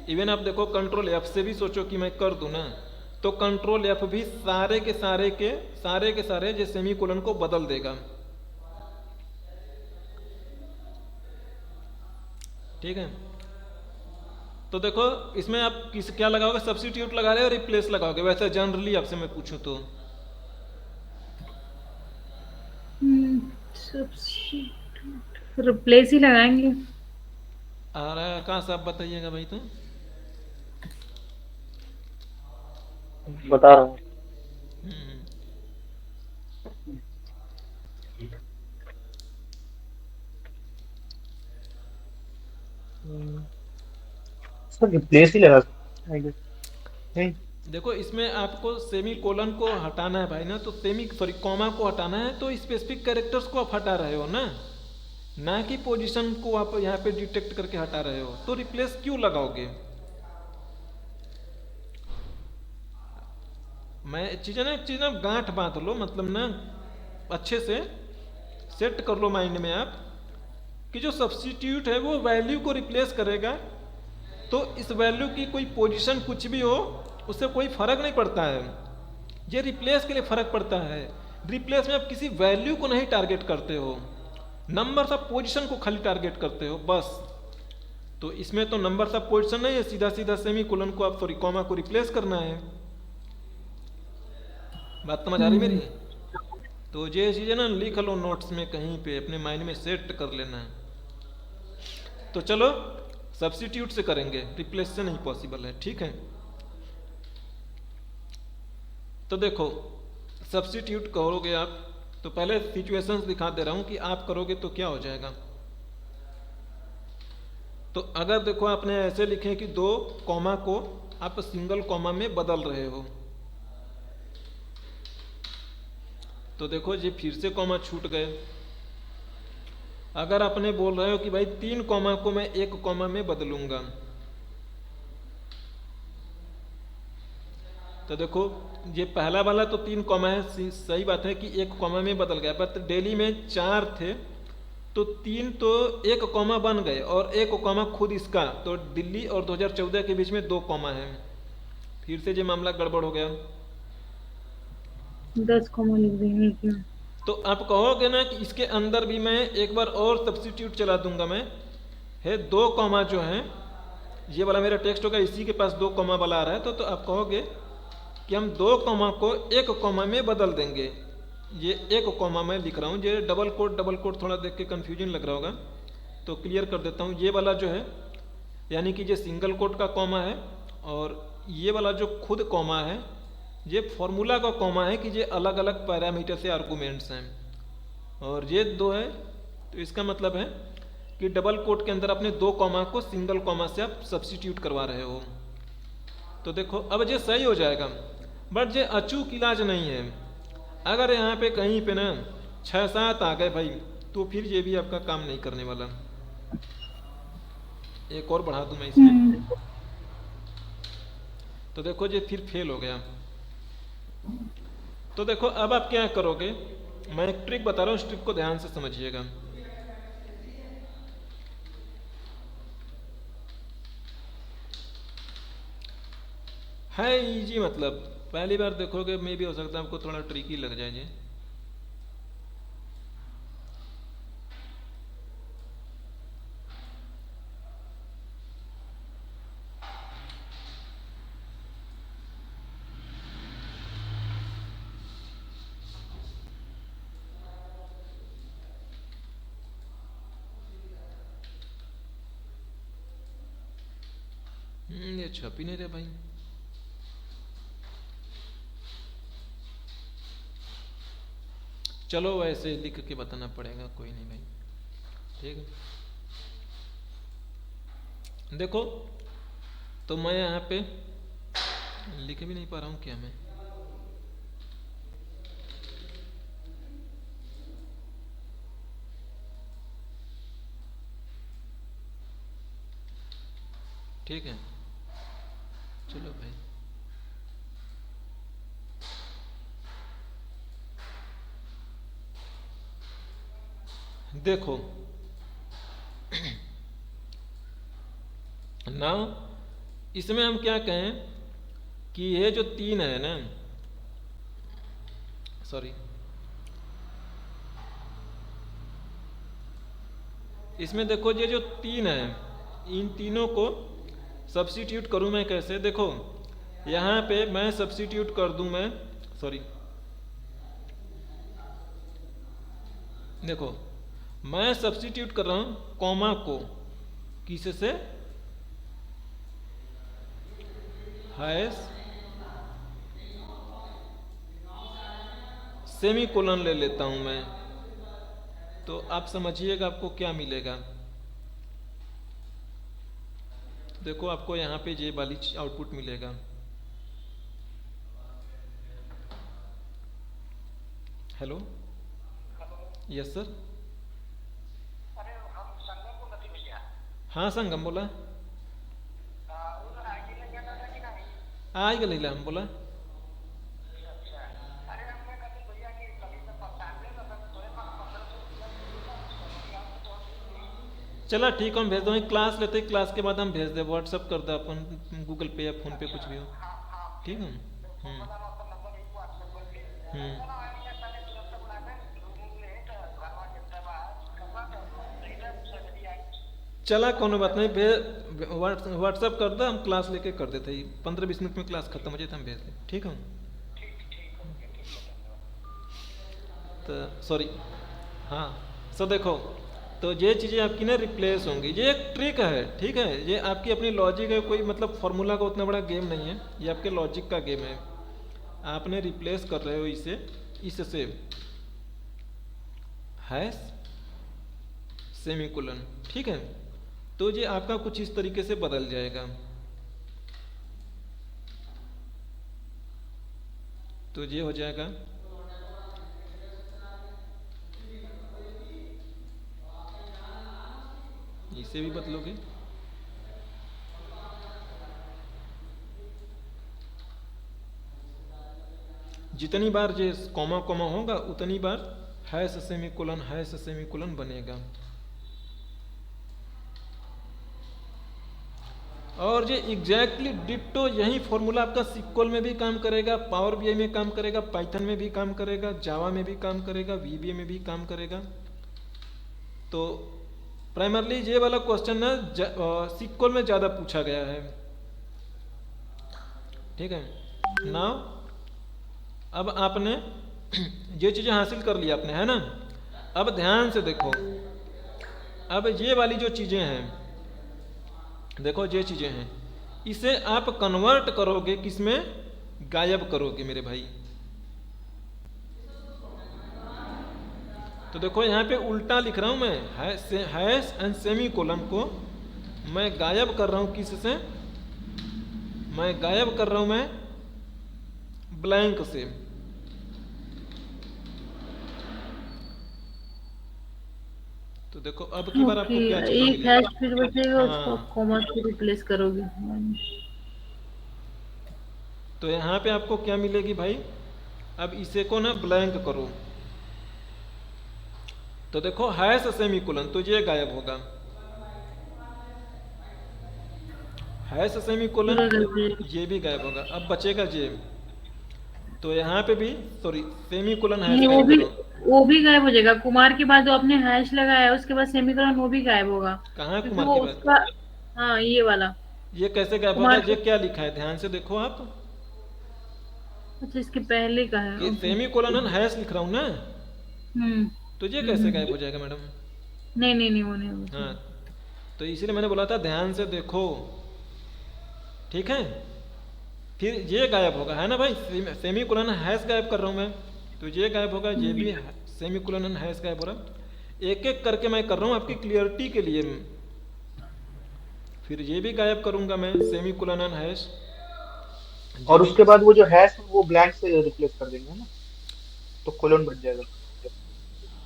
इवन आप देखो कंट्रोल एफ से भी सोचो कि मैं कर दूं ना, तो कंट्रोल एफ भी सारे के सारे जो सेमी कोलन को बदल देगा। ठीक है, तो देखो इसमें आप क्या लगाओगे, सब्स्टिट्यूट लगा रहे हो, रिप्लेस लगाओगे। वैसे जनरली आपसे मैं पूछूं तो रिप्लेस ही लगाएंगे। आ रहा है कहाँ से, आप बताइएगा भाई। तो बता रहा हूँ। सर रिप्लेस ही लगा नहीं। देखो इसमें आपको सेमी कोलन को हटाना है भाई ना, तो कॉमा को हटाना है, तो स्पेसिफिक कैरेक्टर्स को आप हटा रहे हो ना कि पोजीशन को आप यहाँ पे डिटेक्ट करके हटा रहे हो। तो रिप्लेस क्यों लगाओगे? मैं एक चीज़ ना गांठ बांध लो, मतलब ना अच्छे से सेट कर लो माइंड में आप कि जो सब्स्टिट्यूट है वो वैल्यू को रिप्लेस करेगा, तो इस वैल्यू की कोई पोजीशन कुछ भी हो उससे कोई फर्क नहीं पड़ता है। ये रिप्लेस के लिए फर्क पड़ता है। रिप्लेस में आप किसी वैल्यू को नहीं टारगेट करते हो, नंबर्स ऑफ पोजीशन को खाली टारगेट करते हो बस। तो इसमें तो नंबर्स ऑफ पोजीशन नहीं है, सीधा सीधा सेमी कोलन को आप कॉमा को रिप्लेस करना है। बात समझ आ रही मेरी? तो ये चीज़ें ना लिख लो नोट्स में कहीं पे, अपने माइंड में सेट कर लेना है। तो चलो सब्स्टिट्यूट से करेंगे, रिप्लेस से नहीं पॉसिबल है। ठीक है, तो देखो सब्स्टिट्यूट करोगे आप, तो पहले सिचुएशंस दिखा दे रहा हूं कि आप करोगे तो क्या हो जाएगा। तो अगर देखो आपने ऐसे लिखे कि 2 कॉमा को आप सिंगल कॉमा में बदल रहे हो, तो देखो ये फिर से कॉमा छूट गए। अगर आपने बोल रहे हो कि भाई 3 कॉमा को मैं 1 कॉमा में बदलूंगा, तो देखो ये पहला वाला तो 3 कॉमा है, सही बात है कि 1 कॉमा में बदल गया, पर डेली में 4 थे तो 3 तो 1 कॉमा बन गए और 1 कॉमा खुद इसका, तो दिल्ली और 2014 के बीच में 2 कॉमा है। फिर से ये मामला गड़बड़ हो गया, 10 कॉमा लिख देंगे क्या? तो आप कहोगे ना कि इसके अंदर भी मैं एक बार और सब्स्टिट्यूट चला दूंगा। मैं है 2 कॉमा जो है, ये वाला मेरा टेक्स्ट होगा, इसी के पास 2 कॉमा वाला आ रहा है, तो आप कहोगे कि हम 2 कॉमा को 1 कॉमा में बदल देंगे। ये 1 कॉमा मैं लिख रहा हूँ, ये डबल कोट थोड़ा देख के कन्फ्यूजन लग रहा होगा, तो क्लियर कर देता हूँ। ये वाला जो है यानी कि ये सिंगल कोट का कॉमा है, और ये वाला जो खुद कॉमा है ये फॉर्मूला का कॉमा है कि ये अलग अलग पैरामीटर से आर्गूमेंट्स हैं, और ये 2 है, तो इसका मतलब है कि डबल कोट के अंदर अपने 2 कॉमा को सिंगल कॉमा से आप सब्स्टिट्यूट करवा रहे हो। तो देखो अब ये सही हो जाएगा, बट ये अचूक इलाज नहीं है। अगर यहाँ पे कहीं पे ना 6-7 आ गए भाई, तो फिर ये भी आपका काम नहीं करने वाला। एक और बढ़ा दूं मैं इसमें, तो देखो ये फिर फेल हो गया। तो देखो अब आप क्या करोगे, मैं एक ट्रिक बता रहा हूँ, इस ट्रिक को ध्यान से समझिएगा। है इजी, मतलब पहली बार देखोगे मे भी हो सकता है आपको थोड़ा ट्रिकी लग जाए जी। ये छप ही नहीं रहे भाई। चलो वैसे लिख के बताना पड़ेगा, कोई नहीं भाई, ठीक है। देखो तो मैं यहाँ पे लिख भी नहीं पा रहा हूँ क्या मैं, ठीक है। चलो भाई, देखो नाउ इसमें हम क्या कहें कि ये जो 3 है ना, सॉरी, इसमें देखो ये जो 3 है, इन तीनों को सब्स्टिट्यूट करूं मैं कैसे, देखो यहाँ पे मैं सब्स्टिट्यूट कर दूं मैं, सॉरी, देखो मैं सब्स्टिट्यूट कर रहा हूं कॉमा को किससे, हैश सेमीकोलन ले लेता हूं मैं, तो आप समझिएगा आपको क्या मिलेगा। देखो आपको यहाँ पे ये वाली आउटपुट मिलेगा। Hello, yes sir. अरे हम संगम को नहीं भैया। हाँ संगम बोला, उधर आगे ले गया था कि नहीं? आई गल हम बोला। अच्छा, अरे हमने कभी भैया कि कभी तो पहचानने लगा थोड़े पास 1500 चला ठीक है, हम भेज दो, क्लास लेते, क्लास के बाद हम भेज दे, व्हाट्सअप कर दो अपन, गूगल पे या फोन पे कुछ भी हो, ठीक है। चला कोनो बात नहीं, व्हाट्सअप कर दो, हम क्लास लेके कर देते, 15-20 मिनट में क्लास खत्म हो जाए तो हम भेज दें, ठीक है। तो सॉरी, हाँ सो देखो, तो ये चीज़ें आपकी ना रिप्लेस होंगी, ये एक ट्रिक है, ठीक है, ये आपकी अपनी लॉजिक है, कोई मतलब फॉर्मूला का उतना बड़ा गेम नहीं है, ये आपके लॉजिक का गेम है। आपने रिप्लेस कर रहे हो इसे इससे, हैश सेमीकोलन, ठीक है। तो ये आपका कुछ इस तरीके से बदल जाएगा। तो ये हो जाएगा, इसे भी बदलोगे, जितनी बार ये कॉमा कॉमा होगा उतनी बार हैश सेमीकोलन बनेगा। और ये एग्जैक्टली डिट्टो यही फॉर्मूला आपका सिक्वल में भी काम करेगा, पावर बीआई में काम करेगा, पाइथन में भी काम करेगा, जावा में भी काम करेगा, वीबीए में भी काम करेगा। तो प्राइमरली ये वाला क्वेश्चन ना सिक्वल में ज़्यादा पूछा गया है, ठीक है। नाउ अब आपने ये चीज़ें हासिल कर ली आपने, है ना। अब ध्यान से देखो, अब ये वाली जो चीज़ें हैं, देखो ये चीज़ें हैं, इसे आप कन्वर्ट करोगे किसमें, गायब करोगे मेरे भाई। तो देखो यहाँ पे उल्टा लिख रहा हूँ मैं, हैश एंड सेमीकोलन को मैं गायब कर रहा हूँ किससे, मैं गायब कर रहा हूँ मैं ब्लैंक से। तो देखो अब की बार आपको क्या चीज़ एक हैश फिर बचेगा, हाँ। उसको कॉमा से रिप्लेस करोगे। तो यहाँ पे आपको क्या मिलेगी भाई, अब इसे को ना ब्लैंक करो, तो देखो हैश सेमीकोलन, तो ये गायब होगा, हैश सेमीकोलन ये भी गायब होगा। अब बचेगा ये, तो यहाँ पे भी सॉरी सेमीकोलन हैश वो भी गायब हो जाएगा। कुमार के बाद जो आपने हैश लगाया है उसके बाद सेमीकोलन वो भी गायब होगा। कहाँ है क्योंकि कुमार वो के उसका, बाद, हाँ ये वाला, ये कैसे गायब होगा, ये क्या लिखा है ध्यान से देखो आप, अच्छा इसके पहले का है, ये सेमीकोलन हैश लिख रहा हूँ ना, तो ये कैसे गायब हो जाएगा मैडम। नहीं वो नहीं होगा। हाँ, तो इसीलिए मैंने बोला था ध्यान से देखो, ठीक है, फिर ये गायब होगा, है ना भाई, सेमी कोलन हैश गायब कर रहा हूँ मैं, तो ये गायब होगा, ये भी सेमी कोलन हैश गायब हो रहा। एक एक करके मैं कर रहा हूँ आपकी क्लियरिटी के लिए। फिर ये भी गायब करूँगा मैं, सेमी कोलन हैश। और उसके बाद वो जो हैश है वो ब्लैंक से रिप्लेस कर देंगे ना, तो कोलन बन जाएगा।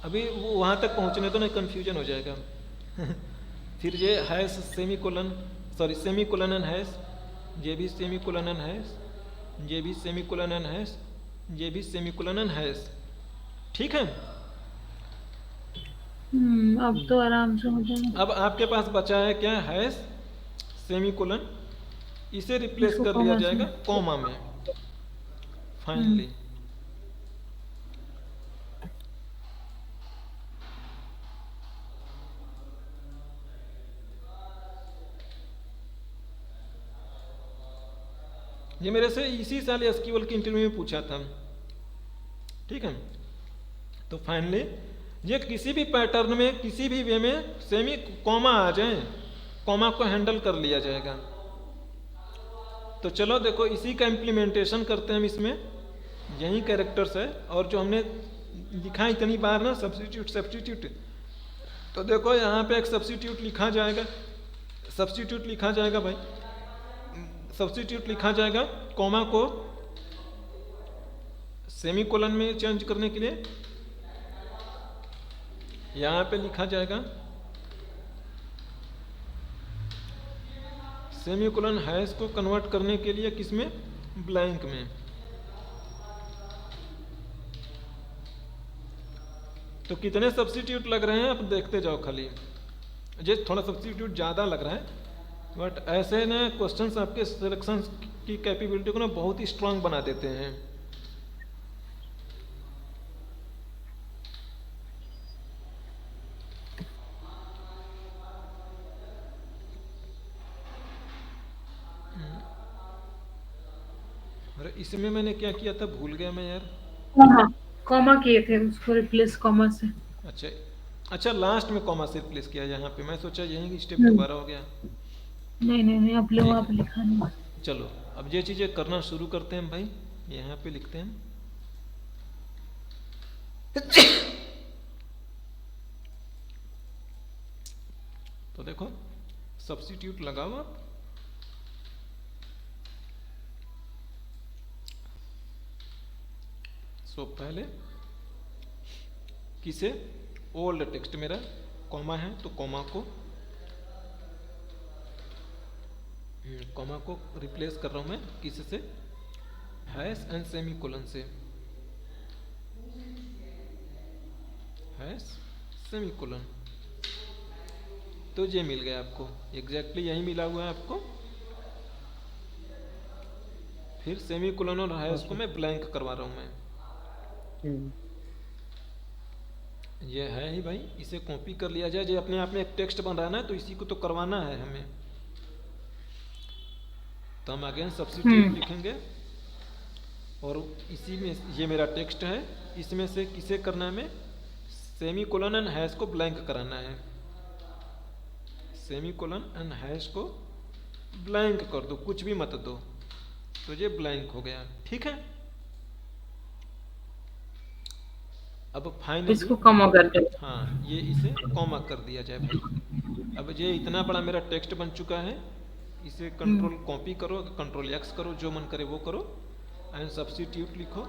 अभी वो वहाँ तक पहुँचने तो नहीं, कन्फ्यूजन हो जाएगा। फिर ये hash semi colon, sorry semi colon hash, ये भी सेमी कोलन हैश, ये भी सेमी कोलन हैश, ये भी सेमी कोलन हैश। ठीक है, अब तो आराम से हो जाएगा। अब आपके पास बचा है क्या, हैश सेमी कोलन, इसे रिप्लेस इसको कर लिया कॉमा से। जाएगा कॉमा में फाइनली। ये मेरे से इसी साल एसक्यूएल के इंटरव्यू में पूछा था। ठीक है, तो फाइनली ये किसी भी पैटर्न में किसी भी वे में सेमी कॉमा आ जाए, कॉमा को हैंडल कर लिया जाएगा। तो चलो देखो इसी का इम्प्लीमेंटेशन करते हैं हम इसमें, यही कैरेक्टर्स है, और जो हमने लिखा इतनी बार ना सब्स्टिट्यूट सब्स्टिट्यूट, तो देखो यहाँ पे एक सब्स्टिट्यूट लिखा जाएगा, सब्स्टिट्यूट लिखा जाएगा भाई, सब्स्टिट्यूट लिखा जाएगा कॉमा को सेमी कोलन में चेंज करने के लिए, यहाँ पे लिखा जाएगा सेमी कोलन हैश को कन्वर्ट करने के लिए किसमें, ब्लैंक में। तो कितने सब्स्टिट्यूट लग रहे हैं आप देखते जाओ, खाली ये थोड़ा सब्स्टिट्यूट ज़्यादा लग रहा है, बट ऐसे ना क्वेश्चंस आपके सिलेक्शन की कैपेबिलिटी को ना बहुत ही स्ट्रांग बना देते हैं। अरे इसमें मैंने क्या किया था भूल गया मैं यार। कॉमा किए थे, उसको रिप्लेस कॉमा से। अच्छा अच्छा, लास्ट में कॉमा से रिप्लेस किया यहाँ पे, मैं सोचा यही स्टेप दोबारा हो गया। नहीं, अब लो, आप लिखा नहीं। चलो अब ये चीज़ें करना शुरू करते हैं भाई, यहाँ पे लिखते हैं तो देखो सब्स्टिट्यूट लगाओ आप, सो पहले किसे, ओल्ड टेक्स्ट मेरा कॉमा है तो कॉमा को रिप्लेस कर रहा हूं मैं किससे, हैश एंड सेमी कोलन से, हैश सेमी कोलन। तो ये मिल गया आपको, एग्जैक्टली यही मिला हुआ है आपको। फिर सेमी कोलन और हैश को मैं ब्लैंक करवा रहा हूं मैं, ये है ही भाई, इसे कॉपी कर लिया जाए। जो अपने आप में एक टेक्स्ट बन रहा है ना, तो इसी को तो करवाना है हमें। तो हम अगेन सब्स्टिट्यूट लिखेंगे, और इसी में ये मेरा टेक्स्ट है, इसमें से किसे करना है हमें, सेमी कोलन एंड हैश को ब्लैंक कराना है। सेमी कोलन एंड हैश को ब्लैंक कर दो, कुछ भी मत दो, तो ये ब्लैंक हो गया। ठीक है, अब फाइनली इसको कॉमा कर दो। हाँ, ये इसे कॉमा कर दिया जाए भाई। अब ये इतना बड़ा मेरा टेक्स्ट बन चुका है, इसे कंट्रोल कॉपी करो, कंट्रोल एक्स करो, जो मन करे वो करो, एंड सब्स्टिट्यूट लिखो।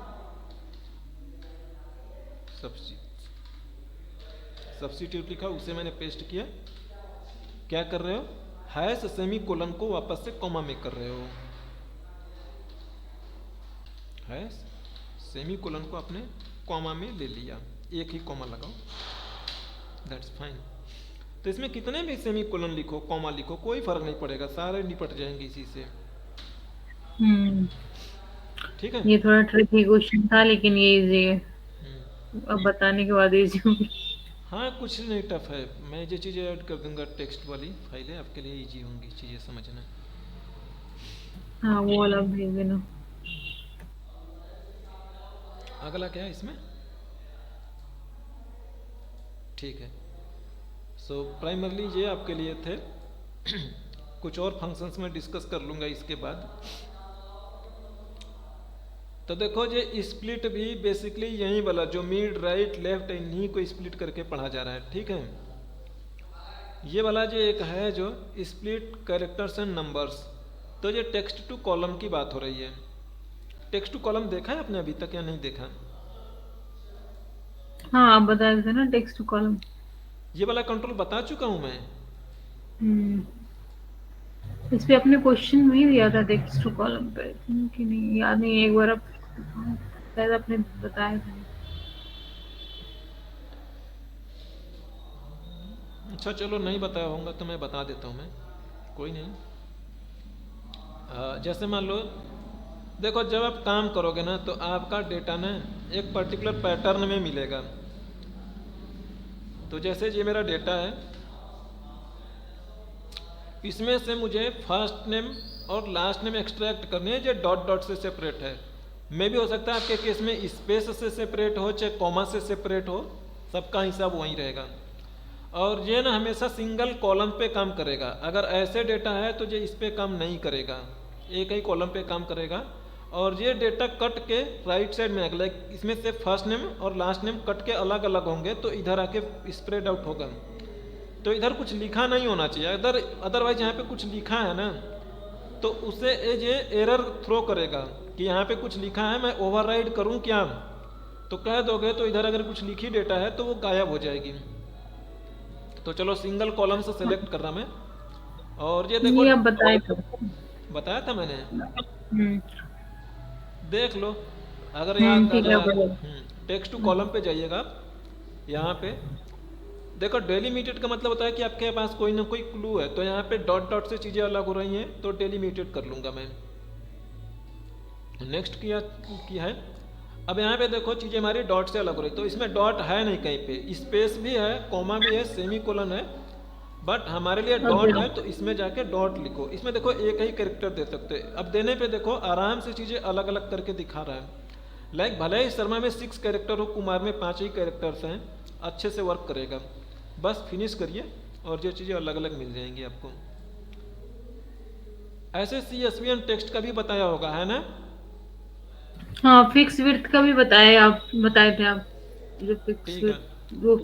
सब्स्टिट्यूट लिखा, उसे मैंने पेस्ट किया। क्या कर रहे हो, हैश सेमी कोलन को वापस से कॉमा में कर रहे हो, हैश सेमी कोलन को अपने कॉमा में ले लिया, एक ही कॉमा लगाओ, दैट्स फाइन। तो इसमें कितने भी सेमी कोलन लिखो, कॉमा लिखो, कोई फर्क नहीं पड़ेगा, सारे निपट जाएंगे इसी से। ठीक है, ये थोड़ा ट्रिकी क्वेश्चन था, लेकिन ये इजी है, अब बताने के बाद इजी होगी। हाँ, कुछ नहीं टफ है, मैं ये चीज़ें ऐड कर दूंगा, टेक्स्ट वाली फाइलें आपके लिए इजी होंगी चीज़ें समझना। हाँ, वो वाला भेज देना। अगला क्या है इसमें, ठीक है। सो प्राइमरली ये आपके लिए थे कुछ और फंक्शंस में डिस्कस कर लूँगा इसके बाद। तो देखो ये स्प्लिट भी बेसिकली यही वाला जो मिड राइट लेफ्ट इन्हीं को स्प्लिट करके पढ़ा जा रहा है, ठीक है। ये वाला जो एक है जो स्प्लिट कैरेक्टर्स एंड नंबर्स, तो ये टेक्स्ट टू कॉलम की बात हो रही है। टेक्स्ट टू कॉलम देखा है आपने अभी तक या नहीं देखा? हाँ आप बताए थे ना टेक्स्ट टू कॉलम। ये वाला कंट्रोल बता चुका हूं मैं। इस पे अपने क्वेश्चन में ही दिया था टेक्स्ट टू कॉलम पे कि नहीं, याद नहीं, एक बार अब शायद आपने बताया था। अच्छा चलो नहीं बताया होगा तो मैं बता देता हूँ मैं, कोई नहीं। जैसे मान लो देखो जब आप काम करोगे ना तो आपका डेटा ना एक पर्टिकुलर पैटर्न में मिलेगा। तो जैसे ये मेरा डेटा है, इसमें से मुझे फर्स्ट नेम और लास्ट नेम एक्सट्रैक्ट करनी है जो डॉट डॉट से सेपरेट है। मे भी हो सकता है आपके केस में स्पेस से सेपरेट हो चाहे कॉमा से सेपरेट हो, सबका हिसाब वहीं रहेगा। और ये ना हमेशा सिंगल कॉलम पे काम करेगा। अगर ऐसे डेटा है तो ये इस पे काम नहीं करेगा, एक ही कॉलम पे काम करेगा। और ये डेटा कट के राइट साइड में आएगा, लाइक इसमें से फर्स्ट नेम और लास्ट नेम कट के अलग अलग होंगे तो इधर आके स्प्रेड आउट होगा। तो इधर कुछ लिखा नहीं होना चाहिए, अदरवाइज यहाँ पे कुछ लिखा है ना तो उसे ये एरर थ्रो करेगा कि यहाँ पे कुछ लिखा है, मैं ओवरराइड करूँ क्या? तो कह दोगे तो इधर अगर कुछ लिखी डेटा है तो वो गायब हो जाएगी। तो चलो सिंगल कॉलम से सेलेक्ट कर रहा मैं। और ये देखो ये अब बताया था मैंने, देख लो अगर ठीक है, याद। टेक्स्ट टू कॉलम पे जाइएगा, यहाँ पे देखो डेलीमिटेड का मतलब होता है कि आपके पास कोई ना कोई क्लू है। तो यहाँ पे डॉट डॉट से चीजें अलग हो रही हैं तो डेलीमिटेड कर लूंगा मैं। नेक्स्ट किया है। अब यहाँ पे देखो चीजें हमारी डॉट से अलग हो रही, तो इसमें डॉट है नहीं कहीं पे, स्पेस भी है, कॉमा भी है, सेमी कोलन है, बट हमारे लिए डॉट है तो इसमें जाके डॉट लिखो। इसमें देखो एक ही कैरेक्टर दे सकते हैं। अब देने पे देखो आराम से चीजें अलग अलग करके दिखा रहा है। लाइक भले ही शर्मा में 6 कैरेक्टर हो, कुमार में 5 ही कैरेक्टर्स हैं, अच्छे से वर्क करेगा। बस फिनिश करिए और ये चीजें अलग अलग मिल जाएंगी आपको। ऐसे CSV टेक्स्ट का भी बताया होगा, है ना? हाँ फिक्स विड्थ का भी बताए थे आप, जो फिक्स वो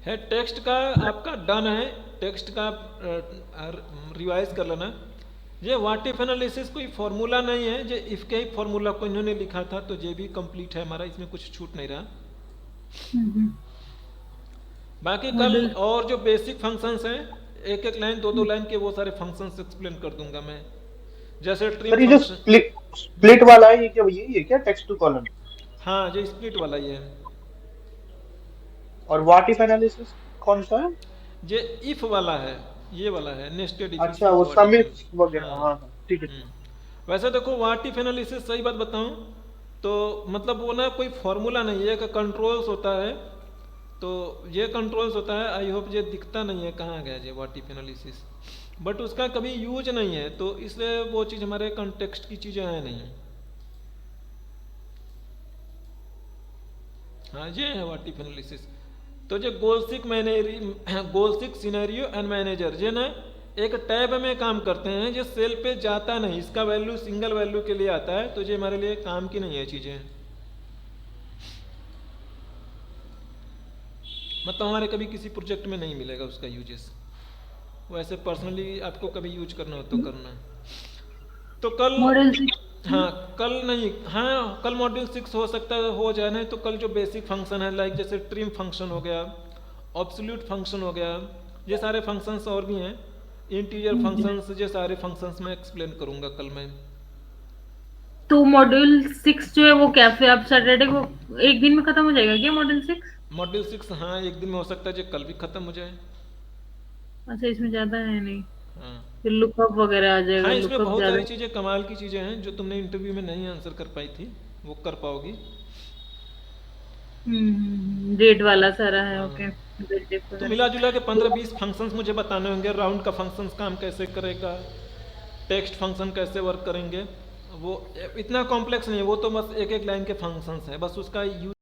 है। टेक्स्ट का आपका डन है, टेक्स्ट का रिवाइज कर लेना। ये व्हाट इफ एनालिसिस कोई फॉर्मूला नहीं है, ये इफ के ही फॉर्मूला को इन्होंने लिखा था तो ये भी कंप्लीट है हमारा, इसमें कुछ छूट नहीं रहा। बाकी कल और जो बेसिक फंक्शंस हैं, एक एक लाइन 2-2 लाइन के वो सारे फंक्शंस एक्सप्लेन कर दूंगा मैं। जैसे ट्री जो स्प्लिट वाला है, ये क्या यही है क्या टेक्स्ट टू कॉलम? हाँ जो स्प्लिट वाला ही है। और व्हाट इफ एनालिसिस कौन सा है? ये इफ वाला है, ये वाला है नेस्टेड इफ। अच्छा वो सम इफ वगैरह। हाँ ठीक है। वैसे देखो व्हाट इफ एनालिसिस सही बात बताऊं तो मतलब वो ना कोई फॉर्मूला नहीं है, कंट्रोल्स होता है। तो ये कंट्रोल्स होता है, आई होप ये दिखता नहीं है कहाँ गया ये व्हाट इफ एनालिसिस, बट उसका कभी यूज नहीं है तो इसलिए वो चीज़ हमारे कंटेक्स्ट की चीज़ें हैं नहीं। हाँ ये है व्हाट इफ एनालिसिस। तो जो गोलसिक सिनेरियो एंड मैनेजर, ये ना एक टैब में काम करते हैं, जो सेल पे जाता नहीं, इसका वैल्यू सिंगल वैल्यू के लिए आता है, तो ये हमारे लिए काम की नहीं है चीजें। मतलब हमारे कभी किसी प्रोजेक्ट में नहीं मिलेगा उसका यूजेस, वैसे पर्सनली आपको कभी यूज करना हो तो करना। तो कल कल नहीं, हाँ कल मॉड्यूल 6 हो सकता है हो जाए, नहीं तो कल जो बेसिक फंक्शन है लाइक जैसे ट्रिम फंक्शन हो गया, ऑब्सोल्यूट फंक्शन हो गया, ये सारे फंक्शंस और भी हैं, इंटीजर फंक्शंस, ये सारे फंक्शंस मैं एक्सप्लेन करूंगा कल मैं। तो मॉड्यूल 6 जो है वो कैसे अब सैटरडे को एक दिन में खत्म हो जाएगा क्या मॉड्यूल 6? मॉड्यूल 6 हाँ एक दिन में हो सकता है, जो कल भी खत्म हो जाए। अच्छा इसमें ज्यादा है नहीं। हाँ फिर लुकअप वगैरह आ जाएगा। हाँ इसमें बहुत सारी चीजें कमाल की चीजें हैं जो तुमने इंटरव्यू में नहीं आंसर कर पाई थी, वो कर पाओगी। डेट वाला सारा है। ओके तो मिला जुला के 15-20 फंक्शंस मुझे बताने होंगे। राउंड का फंक्शंस काम कैसे करेगा, टेक्स्ट फंक्शन कैसे वर्क करेंगे, वो इतना कॉम्प्लेक्स नहीं है, वो तो बस एक एक लाइन के फंक्शंस है, बस उसका यूज